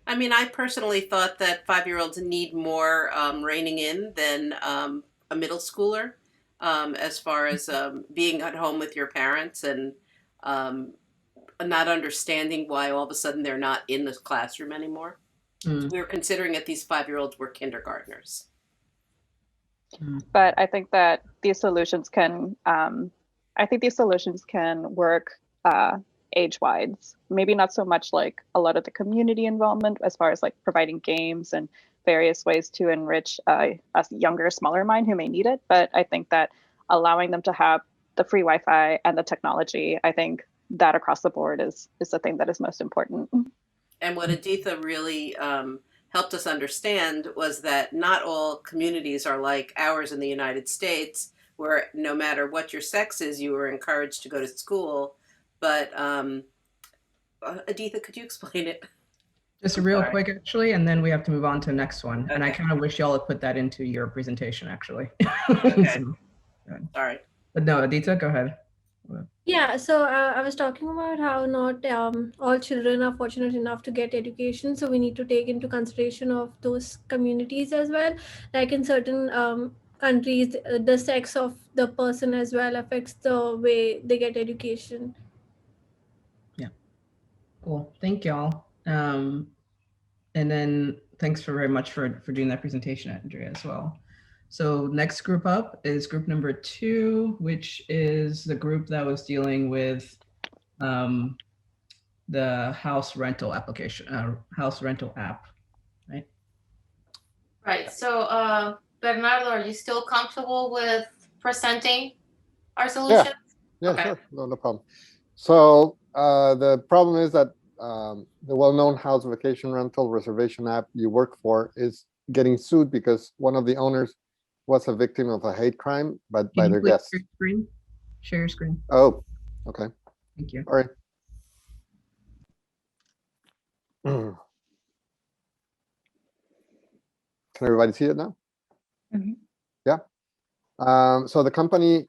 Speaker 1: I mean, I personally thought that 5-year-olds need more reining in than a middle schooler, as far as being at home with your parents and not understanding why all of a sudden they're not in the classroom anymore. So we were considering that these 5-year-olds were kindergartners.
Speaker 4: But I think that these solutions can, work age-wise. Maybe not so much like a lot of the community involvement as far as like providing games and various ways to enrich a younger, smaller mind who may need it. But I think that allowing them to have the free Wi-Fi and the technology, I think that across the board is the thing that is most important.
Speaker 1: And what Aditha really helped us understand was that not all communities are like ours in the United States, where no matter what your sex is, you are encouraged to go to school. But Aditha, could you explain it?
Speaker 2: Just real quick, actually, and then we have to move on to the next one. And I kind of wish y'all had put that into your presentation, actually.
Speaker 1: Okay. Sorry.
Speaker 2: But no, Aditha, go ahead.
Speaker 8: Yeah, so I was talking about how not all children are fortunate enough to get education. So we need to take into consideration of those communities as well. Like in certain countries, the sex of the person as well affects the way they get education.
Speaker 2: Yeah. Cool. Thank y'all. And then thanks very much for doing that presentation, Andrea, as well. So next group up is group number 2, which is the group that was dealing with the house rental application, house rental app, right?
Speaker 9: Right. So, Bernardo, are you still comfortable with presenting our solution?
Speaker 5: Yeah,
Speaker 9: Okay.
Speaker 5: sure, no problem. So the problem is that the well-known house vacation rental reservation app you work for is getting sued because one of the owners was a victim of a hate crime by their guests.
Speaker 2: Share your screen.
Speaker 5: Oh, okay.
Speaker 2: Thank you.
Speaker 5: All right. Can everybody see it now?
Speaker 7: Mhm.
Speaker 5: Yeah. So the company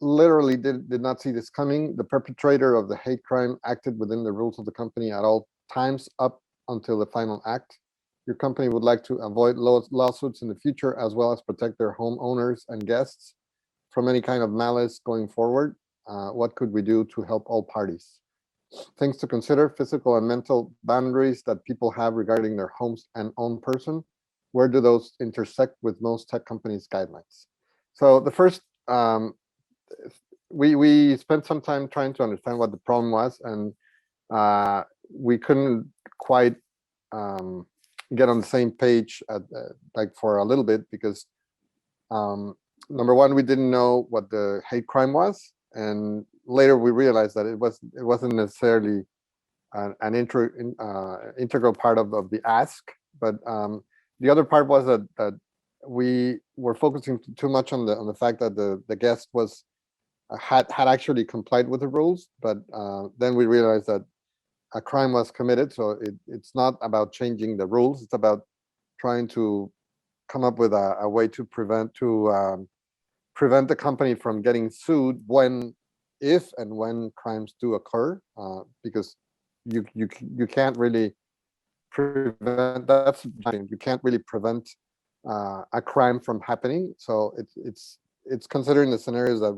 Speaker 5: literally did not see this coming. The perpetrator of the hate crime acted within the rules of the company at all times up until the final act. Your company would like to avoid lawsuits in the future, as well as protect their homeowners and guests from any kind of malice going forward. What could we do to help all parties? Things to consider: physical and mental boundaries that people have regarding their homes and own person. Where do those intersect with most tech companies' guidelines? So the first, we spent some time trying to understand what the problem was, and we couldn't quite get on the same page like for a little bit, because number one, we didn't know what the hate crime was, and later we realized that it wasn't necessarily an integral part of the ask. But the other part was that we were focusing too much on the fact that the guest was had actually complied with the rules, but then we realized that a crime was committed. So it's not about changing the rules; it's about trying to come up with a way to prevent the company from getting sued if and when crimes do occur, because you can't really prevent you can't really prevent a crime from happening. So it's considering the scenarios that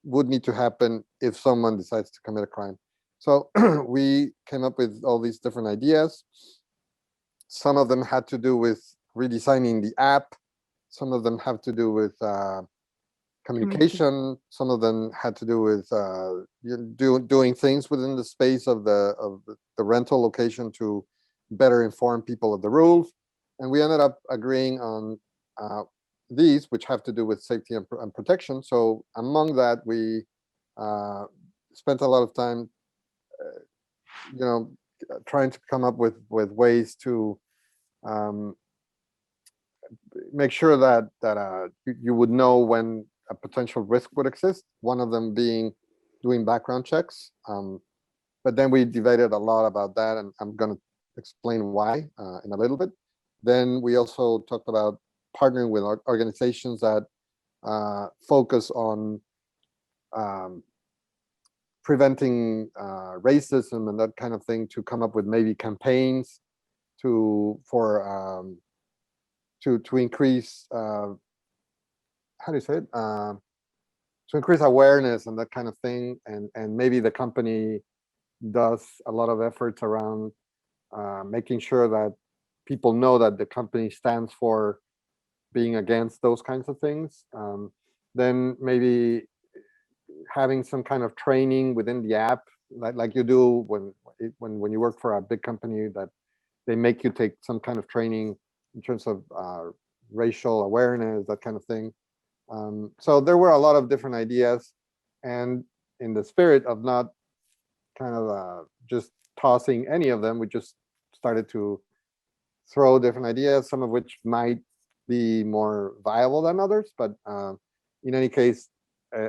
Speaker 5: would need to happen if someone decides to commit a crime. So we came up with all these different ideas. Some of them had to do with redesigning the app. Some of them have to do with communication. Some of them had to do with doing things within the space of the rental location to better inform people of the rules. And we ended up agreeing on these, which have to do with safety and protection. So among that, we spent a lot of time, trying to come up with ways to make sure that you would know when a potential risk would exist. One of them being doing background checks. But then we debated a lot about that, and I'm going to explain why in a little bit. Then we also talked about partnering with organizations that focus on preventing racism and that kind of thing, to come up with maybe campaigns to increase how do you say it? To increase awareness and that kind of thing, and maybe the company does a lot of efforts around making sure that people know that the company stands for being against those kinds of things. Then maybe having some kind of training within the app, like you do when you work for a big company, that they make you take some kind of training in terms of racial awareness, that kind of thing. So there were a lot of different ideas, and in the spirit of not kind of just tossing any of them, we just started to throw different ideas, some of which might be more viable than others, but in any case,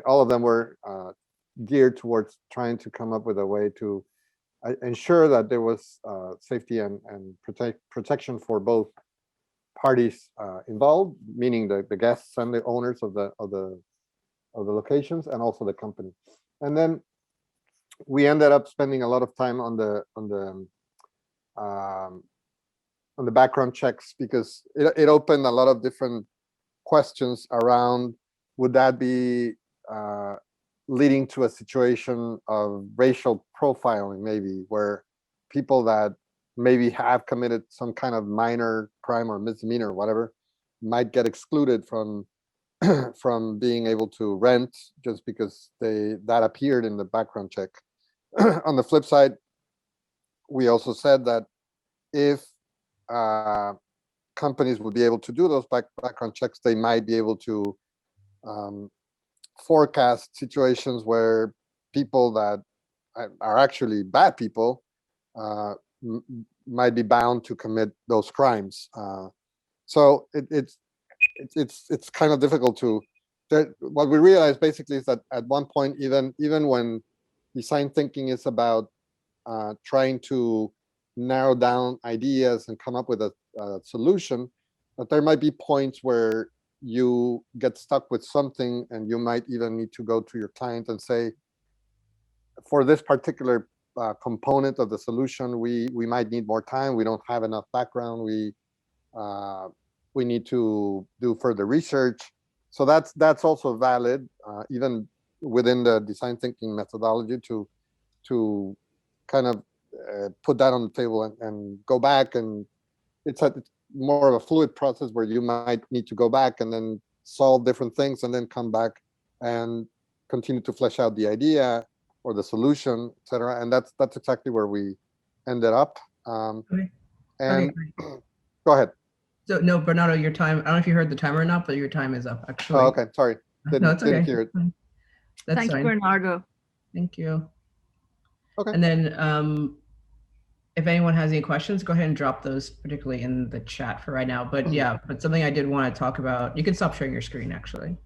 Speaker 5: all of them were geared towards trying to come up with a way to ensure that there was safety and protection for both parties involved, meaning the guests and the owners of the locations, and also the company. And then we ended up spending a lot of time on the background checks, because it opened a lot of different questions around, would that be leading to a situation of racial profiling, maybe, where people that maybe have committed some kind of minor crime or misdemeanor or whatever might get excluded from from being able to rent just because that appeared in the background check. On the flip side, we also said that if companies would be able to do those background checks, they might be able to forecast situations where people that are actually bad people might be bound to commit those crimes. So it's kind of difficult to. What we realized basically is that at one point, even when design thinking is about trying to narrow down ideas and come up with a solution, that there might be points where you get stuck with something, and you might even need to go to your client and say, for this particular component of the solution, we might need more time. We don't have enough background. We need to do further research. So that's also valid, even within the design thinking methodology, to kind of put that on the table and go back. And it's more of a fluid process where you might need to go back and then solve different things, and then come back and continue to flesh out the idea or the solution, etc. And that's exactly where we ended up.
Speaker 2: Okay.
Speaker 5: And
Speaker 2: Okay.
Speaker 5: Go ahead.
Speaker 2: So no, Bernardo, your time, I don't know if you heard the timer or not, but your time is up, actually.
Speaker 5: Oh, okay, sorry.
Speaker 2: No, it's okay.
Speaker 5: Didn't hear it.
Speaker 2: That's
Speaker 10: Thanks,
Speaker 2: fine.
Speaker 10: Bernardo.
Speaker 2: Thank you.
Speaker 5: Okay.
Speaker 2: And then if anyone has any questions, go ahead and drop those, particularly in the chat for right now. But yeah, but something I did want to talk about, you can stop sharing your screen, actually.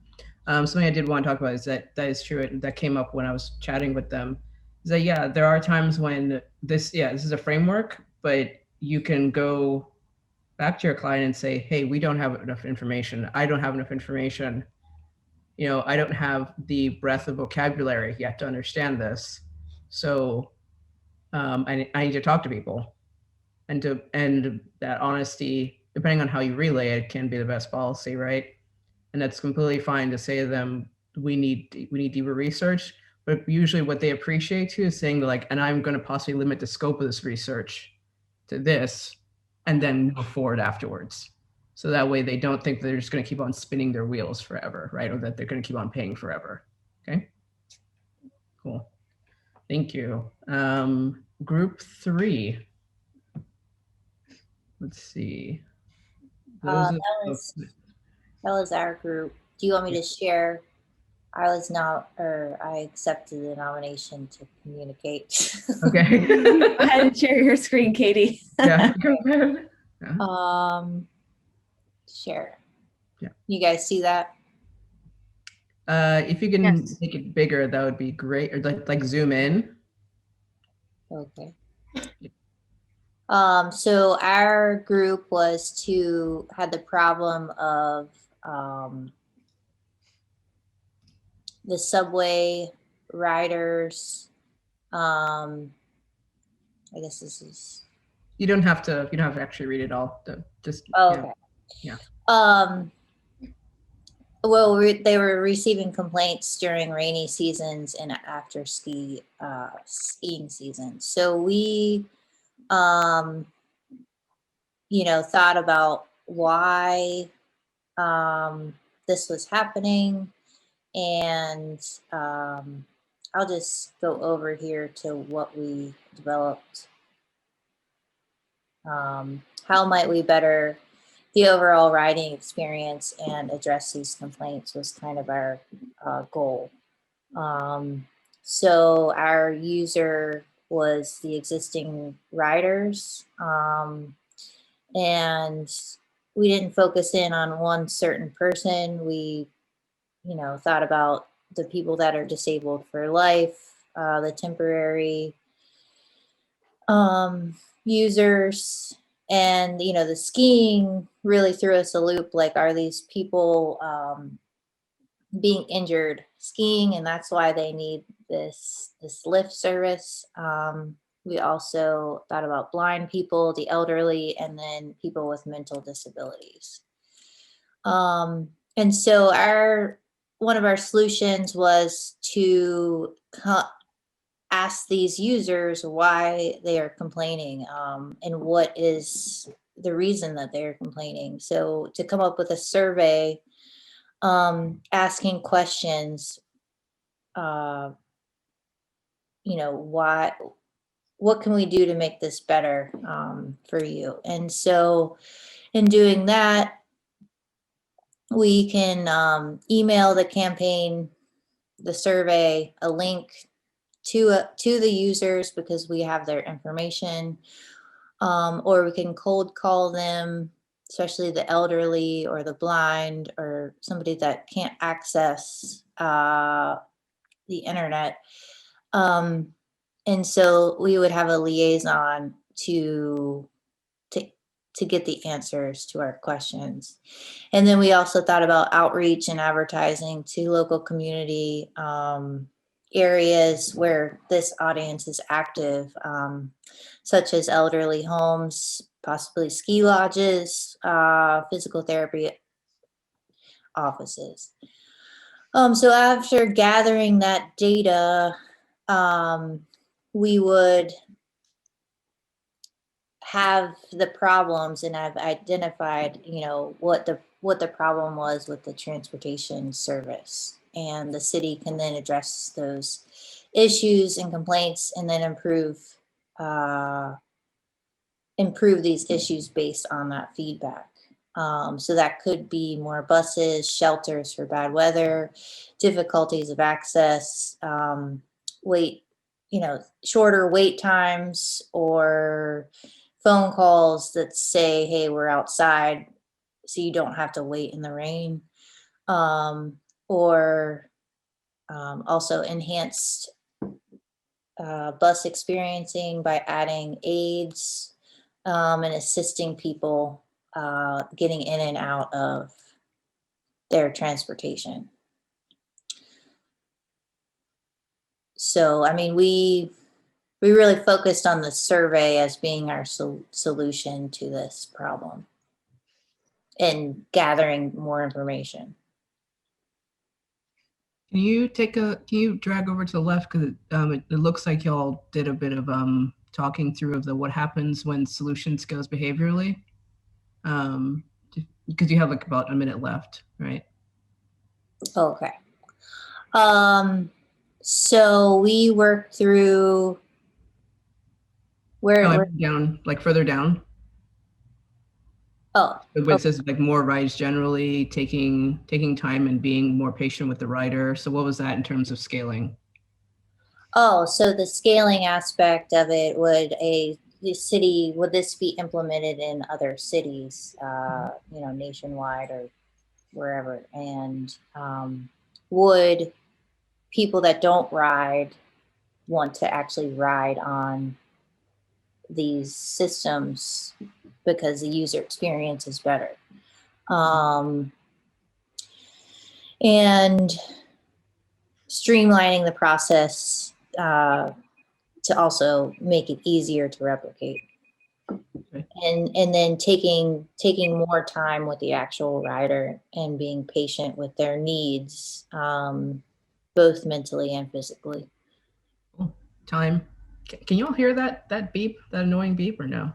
Speaker 2: Something I did want to talk about is that is true. That came up when I was chatting with them. Is that, yeah, there are times when this is a framework, but you can go back to your client and say, hey, we don't have enough information. I don't have enough information. You know, I don't have the breadth of vocabulary yet to understand this. So I need to talk to people, and that honesty, depending on how you relay it, can be the best policy, right? And that's completely fine to say to them, we need deeper research. But usually what they appreciate too is saying, like, and I'm going to possibly limit the scope of this research to this, and then move forward afterwards. So that way they don't think they're just going to keep on spinning their wheels forever, right? Or that they're going to keep on paying forever. Okay, cool. Thank you. Group 3. Let's see.
Speaker 11: That was our group. Do you want me to share? I accepted the nomination to communicate.
Speaker 2: Okay.
Speaker 6: Go ahead and share your screen, Katie.
Speaker 2: Yeah, go ahead. Yeah.
Speaker 11: Share.
Speaker 2: Yeah.
Speaker 11: You guys see that?
Speaker 2: If you can make it bigger, that would be great. Or like zoom in.
Speaker 11: Okay. So our group had the problem of the subway riders. I guess this is.
Speaker 2: You don't have to actually read it all. Just.
Speaker 11: Oh, okay.
Speaker 2: Yeah.
Speaker 11: Well, they were receiving complaints during rainy seasons and after skiing season. So we, thought about why this was happening, and I'll just go over here to what we developed. How might we better the overall riding experience and address these complaints was kind of our goal. So our user was the existing riders, and we didn't focus in on one certain person. We, thought about the people that are disabled for life, the temporary users, and the skiing really threw us a loop. Like, are these people being injured skiing, and that's why they need this lift service? We also thought about blind people, the elderly, and then people with mental disabilities. And so one of our solutions was to ask these users why they are complaining, and what is the reason that they're complaining. So to come up with a survey, asking questions, what can we do to make this better for you? And so in doing that, we can email the campaign, the survey, a link to the users because we have their information, or we can cold call them, especially the elderly or the blind or somebody that can't access the internet. And so we would have a liaison to get the answers to our questions. And then we also thought about outreach and advertising to local community areas where this audience is active, such as elderly homes, possibly ski lodges, physical therapy offices. So after gathering that data, we would have the problems, and I've identified, what the problem was with the transportation service, and the city can then address those issues and complaints, and then improve these issues based on that feedback. So that could be more buses, shelters for bad weather, difficulties of access, shorter wait times, or phone calls that say, hey, we're outside, so you don't have to wait in the rain, or also enhanced bus experiencing by adding aids and assisting people getting in and out of their transportation. So, I mean, we really focused on the survey as being our solution to this problem and gathering more information.
Speaker 2: Can you drag over to the left, because it looks like y'all did a bit of talking through of what happens when solutions goes behaviorally, because you have like about a minute left, right?
Speaker 11: Okay. So we worked through where
Speaker 2: down, like further down.
Speaker 11: Oh,
Speaker 2: it says like more rides generally, taking time and being more patient with the rider. So what was that in terms of scaling?
Speaker 11: Oh, so the scaling aspect of it, would this be implemented in other cities, nationwide or wherever? And would people that don't ride want to actually ride on these systems because the user experience is better? And streamlining the process to also make it easier to replicate. Okay. And then taking more time with the actual rider and being patient with their needs, both mentally and physically.
Speaker 2: Cool. Time. Can you all hear that beep, that annoying beep, or no?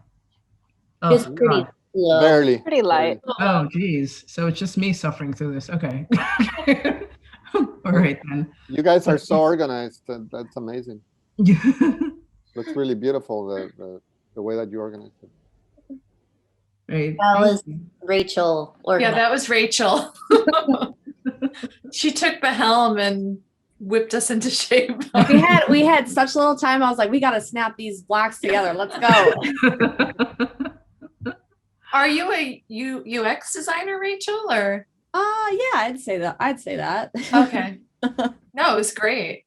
Speaker 11: Oh, it's pretty low.
Speaker 5: Barely.
Speaker 4: Pretty light.
Speaker 2: Oh, geez. So it's just me suffering through this. Okay. All right then.
Speaker 5: You guys are so organized. That's amazing. Looks really beautiful, the way that you organized it.
Speaker 2: Right.
Speaker 11: That
Speaker 2: thank
Speaker 11: was
Speaker 2: you.
Speaker 11: Rachel.
Speaker 10: Yeah,
Speaker 11: organized.
Speaker 10: that was Rachel. She took the helm and whipped us into shape.
Speaker 6: We had such little time. I was like, we got to snap these blocks together. Let's go.
Speaker 10: Are you a UX designer, Rachel, or?
Speaker 6: Yeah, I'd say that.
Speaker 10: Okay. No, it was great.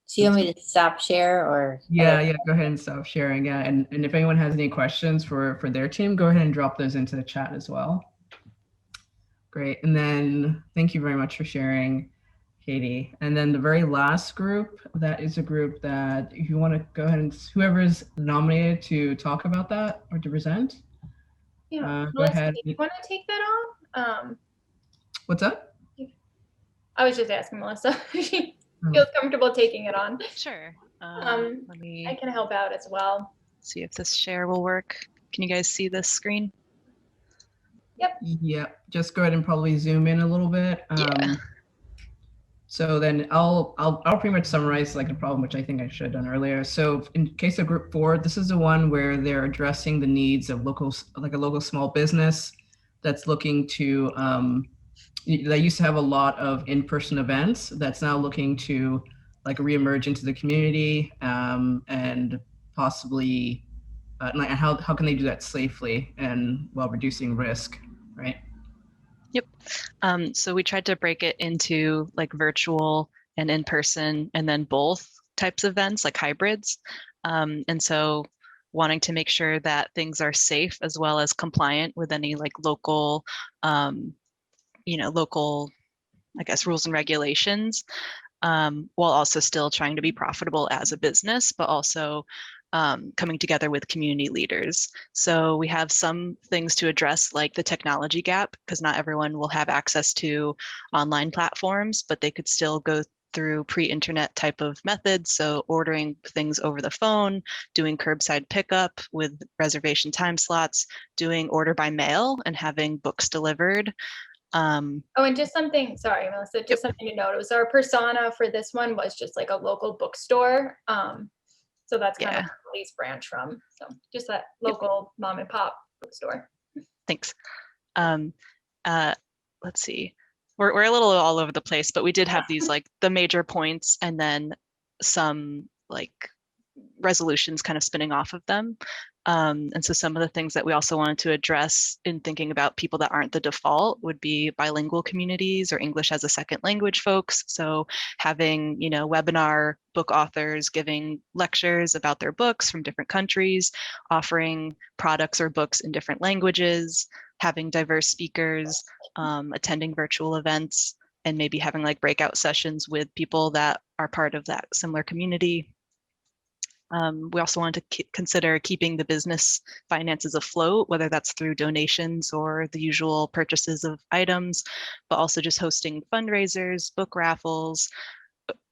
Speaker 11: So you want me to stop share or?
Speaker 2: Yeah, go ahead and stop sharing. Yeah, and if anyone has any questions for their team, go ahead and drop those into the chat as well. Great, and then thank you very much for sharing, Katie. And then the very last group, that is a group that if you want to go ahead and whoever's nominated to talk about that or to present.
Speaker 3: Yeah,
Speaker 2: go ahead.
Speaker 3: Do you want to take that on?
Speaker 2: What's that?
Speaker 3: I was just asking Melissa. She feels comfortable taking it on.
Speaker 12: Sure. Let me
Speaker 3: I can help out as well.
Speaker 12: see if this share will work. Can you guys see this screen?
Speaker 3: Yep.
Speaker 2: Yeah, just go ahead and probably zoom in a little bit.
Speaker 12: Yeah.
Speaker 2: So then I'll pretty much summarize like the problem, which I think I should have done earlier. So in case of group 4, this is the one where they're addressing the needs of like a local small business that's looking to, they used to have a lot of in-person events that's now looking to like reemerge into the community, and possibly like how can they do that safely and while reducing risk, right?
Speaker 12: Yep. So we tried to break it into like virtual and in-person, and then both types of events, like hybrids. And so wanting to make sure that things are safe as well as compliant with any like local, local, I guess, rules and regulations, while also still trying to be profitable as a business, but also coming together with community leaders. So we have some things to address, like the technology gap, because not everyone will have access to online platforms, but they could still go through pre-internet type of methods. So ordering things over the phone, doing curbside pickup with reservation time slots, doing order by mail and having books delivered.
Speaker 3: And just something, sorry, Melissa, just something to note. It was our persona for this one was just like a local bookstore. So that's kind of where Lee's branch from. So just that local mom and pop bookstore.
Speaker 12: Thanks. Let's see. We're a little all over the place, but we did have these like the major points and then some like resolutions kind of spinning off of them. And so some of the things that we also wanted to address in thinking about people that aren't the default would be bilingual communities or English as a second language folks. So having, webinar book authors giving lectures about their books from different countries, offering products or books in different languages, having diverse speakers, attending virtual events, and maybe having like breakout sessions with people that are part of that similar community. We also wanted to consider keeping the business finances afloat, whether that's through donations or the usual purchases of items, but also just hosting fundraisers, book raffles,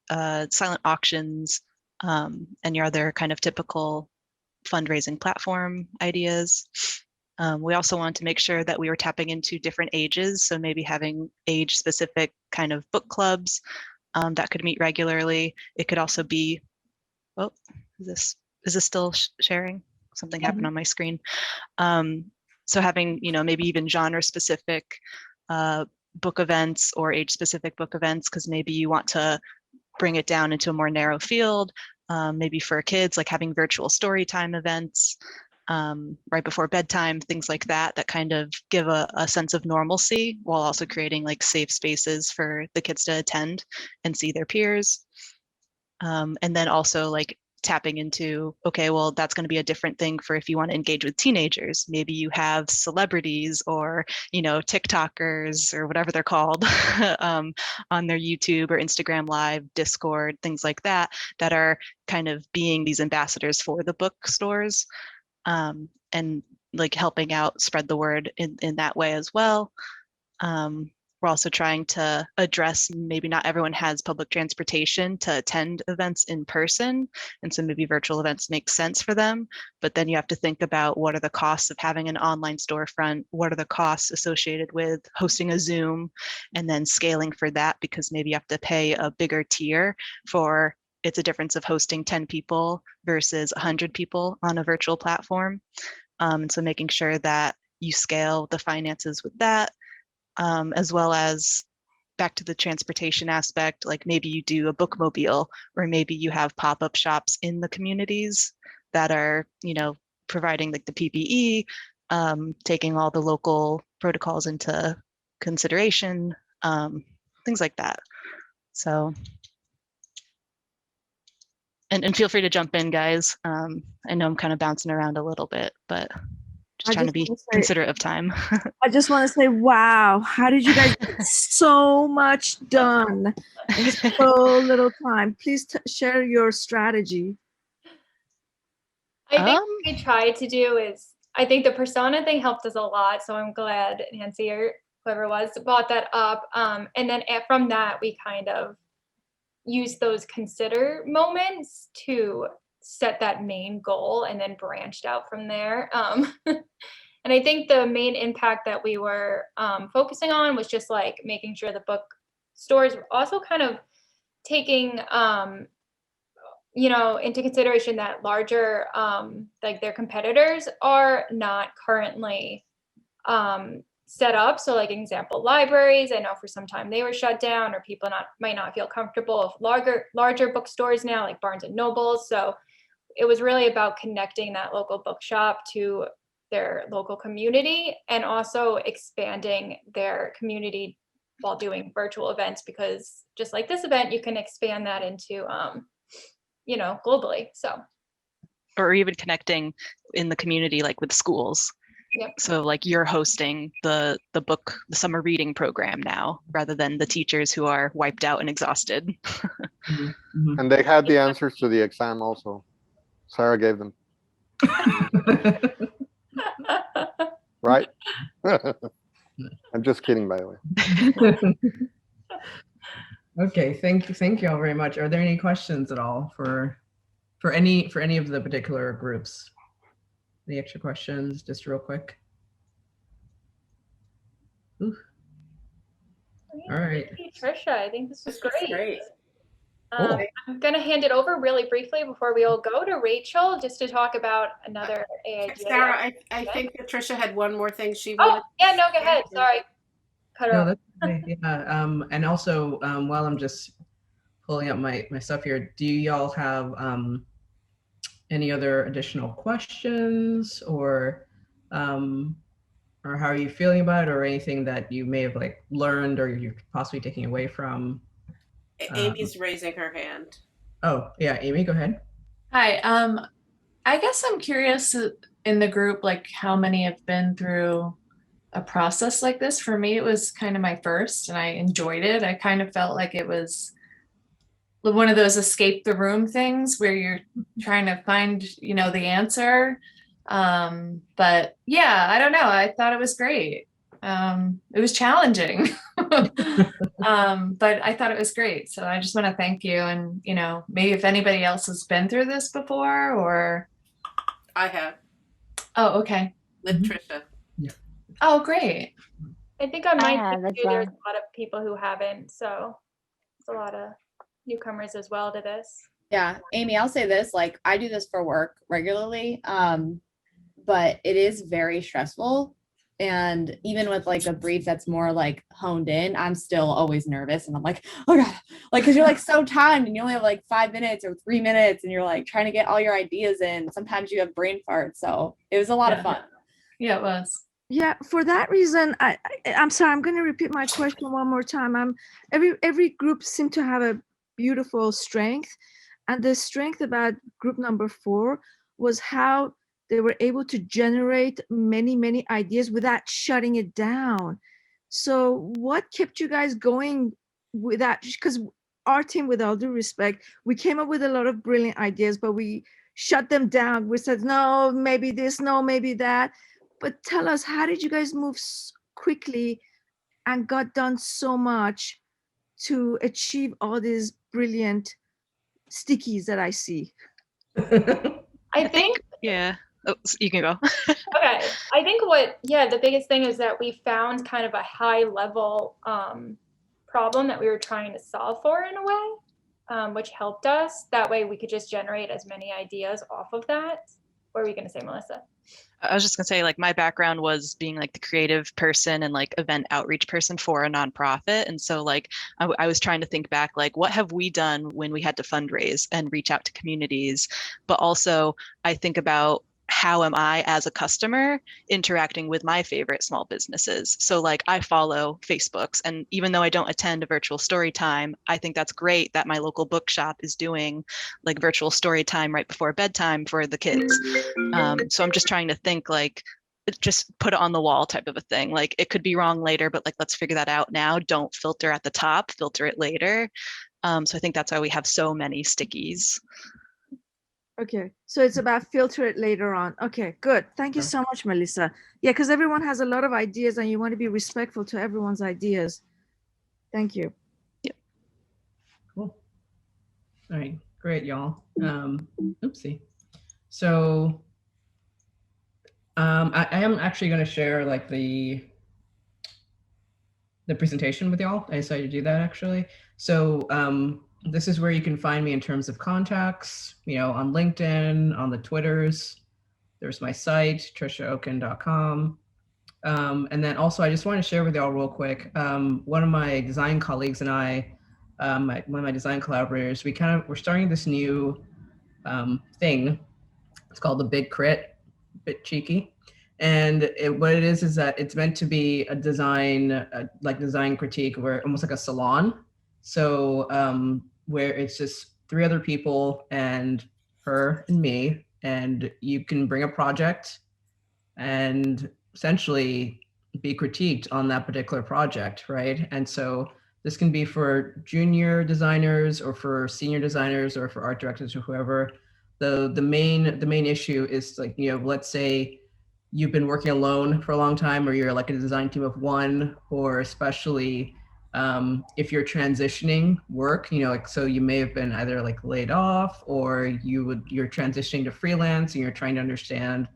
Speaker 12: silent auctions, and your other kind of typical fundraising platform ideas. We also wanted to make sure that we were tapping into different ages, so maybe having age-specific kind of book clubs that could meet regularly. It could also be, is this still sharing? Something happened on my screen. So having, maybe even genre-specific book events or age-specific book events, because maybe you want to bring it down into a more narrow field. Maybe for kids, like having virtual story time events right before bedtime, things like that, that kind of give a sense of normalcy while also creating like safe spaces for the kids to attend and see their peers. And then also like tapping into, okay, well, that's going to be a different thing for if you want to engage with teenagers. Maybe you have celebrities or, TikTokers or whatever they're called on their YouTube or Instagram Live, Discord, things like that, that are kind of being these ambassadors for the bookstores, and like helping out spread the word in that way as well. we're also trying to address maybe not everyone has public transportation to attend events in person. And so maybe virtual events make sense for them. But then you have to think about what are the costs of having an online storefront? What are the costs associated with hosting a Zoom and then scaling for that? Because maybe you have to pay a bigger tier for it's a difference of hosting 10 people versus 100 people on a virtual platform. And so making sure that you scale the finances with that. As well as back to the transportation aspect, like maybe you do a bookmobile, or maybe you have pop-up shops in the communities that are, providing like the PPE, taking all the local protocols into consideration, things like that. So, and feel free to jump in, guys. I know I'm kind of bouncing around a little bit, but just trying to be considerate of time.
Speaker 13: I just want to say, wow, how did you guys get so much done in so little time? Please share your strategy.
Speaker 3: I think what we tried to do is, I think the persona thing helped us a lot. So I'm glad Nancy or whoever it was brought that up. And then from that, we kind of used those consider moments to set that main goal and then branched out from there. And I think the main impact that we were focusing on was just like making sure the bookstores were also kind of taking, into consideration that larger, like their competitors are not currently set up. So like example, libraries, I know for some time they were shut down, or people might not feel comfortable with larger bookstores now, like Barnes and Nobles. So it was really about connecting that local bookshop to their local community, and also expanding their community while doing virtual events, because just like this event, you can expand that into, globally. So,
Speaker 12: or even connecting in the community, like with schools.
Speaker 3: Yep.
Speaker 12: So like you're hosting the summer reading program now, rather than the teachers who are wiped out and exhausted.
Speaker 5: And they had the answers to the exam also. Sarah gave them. Right? I'm just kidding, by the way.
Speaker 2: Okay, thank you all very much. Are there any questions at all for any of the particular groups? Any extra questions, just real quick? Ooh. All right.
Speaker 3: Thank you, Tricia. I think this was great.
Speaker 2: Cool.
Speaker 3: I'm going to hand it over really briefly before we all go to Rachel, just to talk about another AIGA.
Speaker 1: Sarah, I think that Tricia had one more thing she wanted.
Speaker 3: Oh, yeah, no, go ahead. Sorry. Cut her off.
Speaker 2: That's okay. Yeah. And also, while I'm just pulling up my stuff here, do y'all have any other additional questions, or how are you feeling about it, or anything that you may have like learned or you're possibly taking away from?
Speaker 1: Amy's raising her hand.
Speaker 2: Oh yeah, Amy, go ahead.
Speaker 10: Hi. I guess I'm curious in the group, like how many have been through a process like this. For me, it was kind of my first, and I enjoyed it. I kind of felt like it was one of those escape the room things where you're trying to find, the answer. But yeah, I don't know. I thought it was great. It was challenging, but I thought it was great. So I just want to thank you. And, maybe if anybody else has been through this before, or.
Speaker 1: I have.
Speaker 10: Oh, okay.
Speaker 1: With Tricia.
Speaker 2: Yeah.
Speaker 10: Oh, great.
Speaker 3: I think on my
Speaker 7: have as
Speaker 3: team, there's
Speaker 7: well.
Speaker 3: a lot of people who haven't. So it's a lot of newcomers as well to this.
Speaker 6: Yeah, Amy, I'll say this, like I do this for work regularly, but it is very stressful. And even with like a brief that's more like honed in, I'm still always nervous, and I'm like, oh God, like, cause you're like so timed and you only have like 5 minutes or 3 minutes and you're like trying to get all your ideas in. Sometimes you have brain farts. So it was a lot of fun.
Speaker 10: Yeah, it was.
Speaker 13: Yeah, for that reason, I'm sorry, I'm going to repeat my question one more time. Every group seemed to have a beautiful strength, and the strength about group number 4 was how they were able to generate many ideas without shutting it down. So what kept you guys going with that? Because our team, with all due respect, we came up with a lot of brilliant ideas, but we shut them down. We said, no, maybe this, no, maybe that. But tell us, how did you guys move quickly and got done so much to achieve all these brilliant stickies that I see?
Speaker 3: I think
Speaker 12: Yeah. Oh, you can go.
Speaker 3: okay. I think the biggest thing is that we found kind of a high level problem that we were trying to solve for in a way, which helped us. That way we could just generate as many ideas off of that. What were you going to say, Melissa?
Speaker 12: I was just gonna say, like, my background was being like the creative person and like event outreach person for a nonprofit. And so like I was trying to think back, like, what have we done when we had to fundraise and reach out to communities? But also I think about how am I as a customer interacting with my favorite small businesses? So like I follow Facebooks, and even though I don't attend a virtual story time, I think that's great that my local bookshop is doing like virtual story time right before bedtime for the kids. So I'm just trying to think like just put it on the wall type of a thing. Like it could be wrong later, but like let's figure that out now. Don't filter at the top, filter it later. So I think that's why we have so many stickies.
Speaker 13: Okay, so it's about filter it later on. Okay, good. Thank you so much, Melissa. Yeah, because everyone has a lot of ideas and you want to be respectful to everyone's ideas. Thank you.
Speaker 12: Yep.
Speaker 2: Cool. All right, great, y'all. Oopsie. So I am actually going to share like the presentation with y'all. I decided to do that actually. So this is where you can find me in terms of contacts, you know, on LinkedIn, on the Twitters. There's my site, triciaokin.com. And then also I just want to share with y'all real quick. One of my design colleagues and I, one of my design collaborators, we're starting this new thing. It's called the Big Crit, bit cheeky. And what it is that it's meant to be a design, like design critique, where almost like a salon. So where it's just 3 other people and her and me, and you can bring a project and essentially be critiqued on that particular project, right? And so this can be for junior designers or for senior designers or for art directors or whoever. The main issue is like, you know, let's say you've been working alone for a long time, or you're like a design team of 1, or especially if you're transitioning work, you know, like, so you may have been either like laid off, or you're transitioning to freelance and you're trying to understand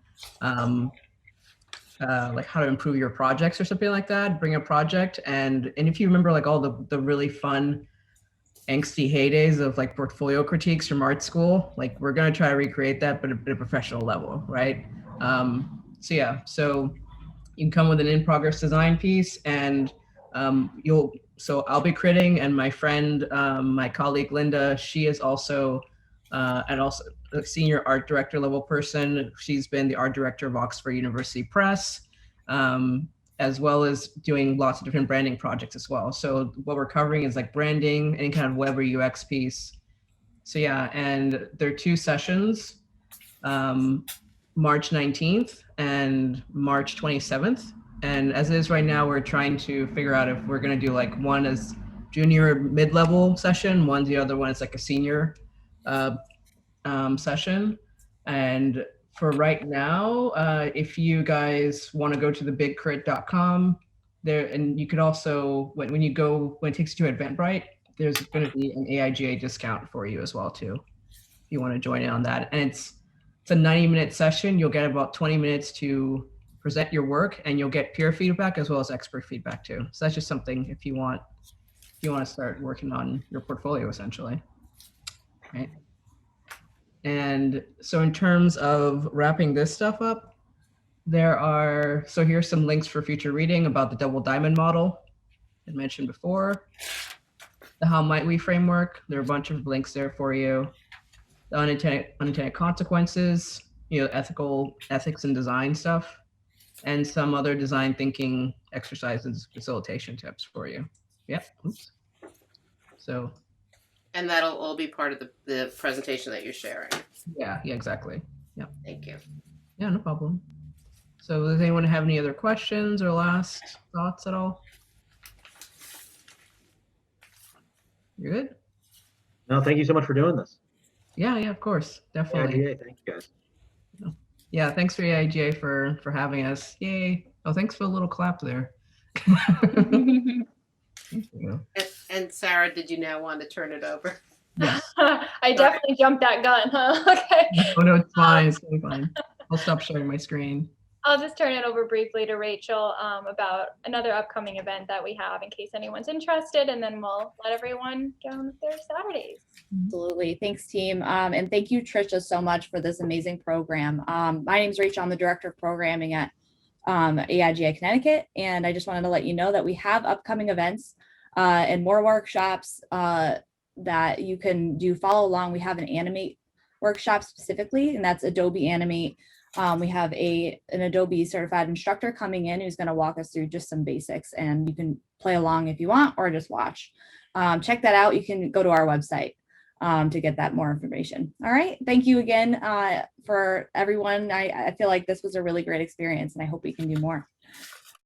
Speaker 2: like how to improve your projects or something like that. Bring a project, and if you remember like all the really fun angsty heydays of like portfolio critiques from art school, like we're going to try to recreate that, but at a professional level, right? So yeah, so you can come with an in-progress design piece, and so I'll be critting, and my friend, my colleague Linda, she is also and also a senior art director level person. She's been the art director of Oxford University Press, as well as doing lots of different branding projects as well. So what we're covering is like branding, any kind of web or UX piece. So yeah, and there are 2 sessions, March 19th and March 27th. And as it is right now, we're trying to figure out if we're going to do like one as junior mid-level session, the other one is like a senior session. And for right now, if you guys want to go to thebigcrit.com there, and you could also, when it takes you to Eventbrite, there's going to be an AIGA discount for you as well too, if you want to join in on that. And it's a 90-minute session. You'll get about 20 minutes to present your work, and you'll get peer feedback as well as expert feedback too. So that's just something if you want to start working on your portfolio essentially, right? And so in terms of wrapping this stuff up, so here's some links for future reading about the double diamond model I mentioned before, the How Might We framework. There are a bunch of links there for you. The unintended consequences, you know, ethics and design stuff, and some other design thinking exercises, facilitation tips for you. Yep. Oops. So.
Speaker 1: And that'll all be part of the presentation that you're sharing.
Speaker 2: Yeah, exactly. Yeah.
Speaker 1: Thank you.
Speaker 2: Yeah, no problem. So does anyone have any other questions or last thoughts at all? You're good?
Speaker 14: No, thank you so much for doing this.
Speaker 2: Yeah, of course. Definitely.
Speaker 14: AIGA, thank you guys.
Speaker 2: Yeah, thanks for AIGA for having us. Yay. Oh, thanks for the little clap there. Thank you.
Speaker 1: And Sarah, did you now want to turn it over?
Speaker 2: Yes.
Speaker 3: I definitely jumped that gun, huh? Okay.
Speaker 2: Oh no, it's fine. It's totally fine. I'll stop sharing my screen.
Speaker 3: I'll just turn it over briefly to Rachel about another upcoming event that we have in case anyone's interested, and then we'll let everyone get on with their Saturdays.
Speaker 6: Absolutely. Thanks, team. And thank you, Tricia, so much for this amazing program. My name is Rachel. I'm the Director of Programming at AIGA Connecticut. And I just wanted to let you know that we have upcoming events and more workshops that you can follow along. We have an Animate workshop specifically, and that's Adobe Animate. We have an Adobe certified instructor coming in who's going to walk us through just some basics, and you can play along if you want or just watch. Check that out. You can go to our website to get that more information. All right. Thank you again for everyone. I feel like this was a really great experience, and I hope we can do more.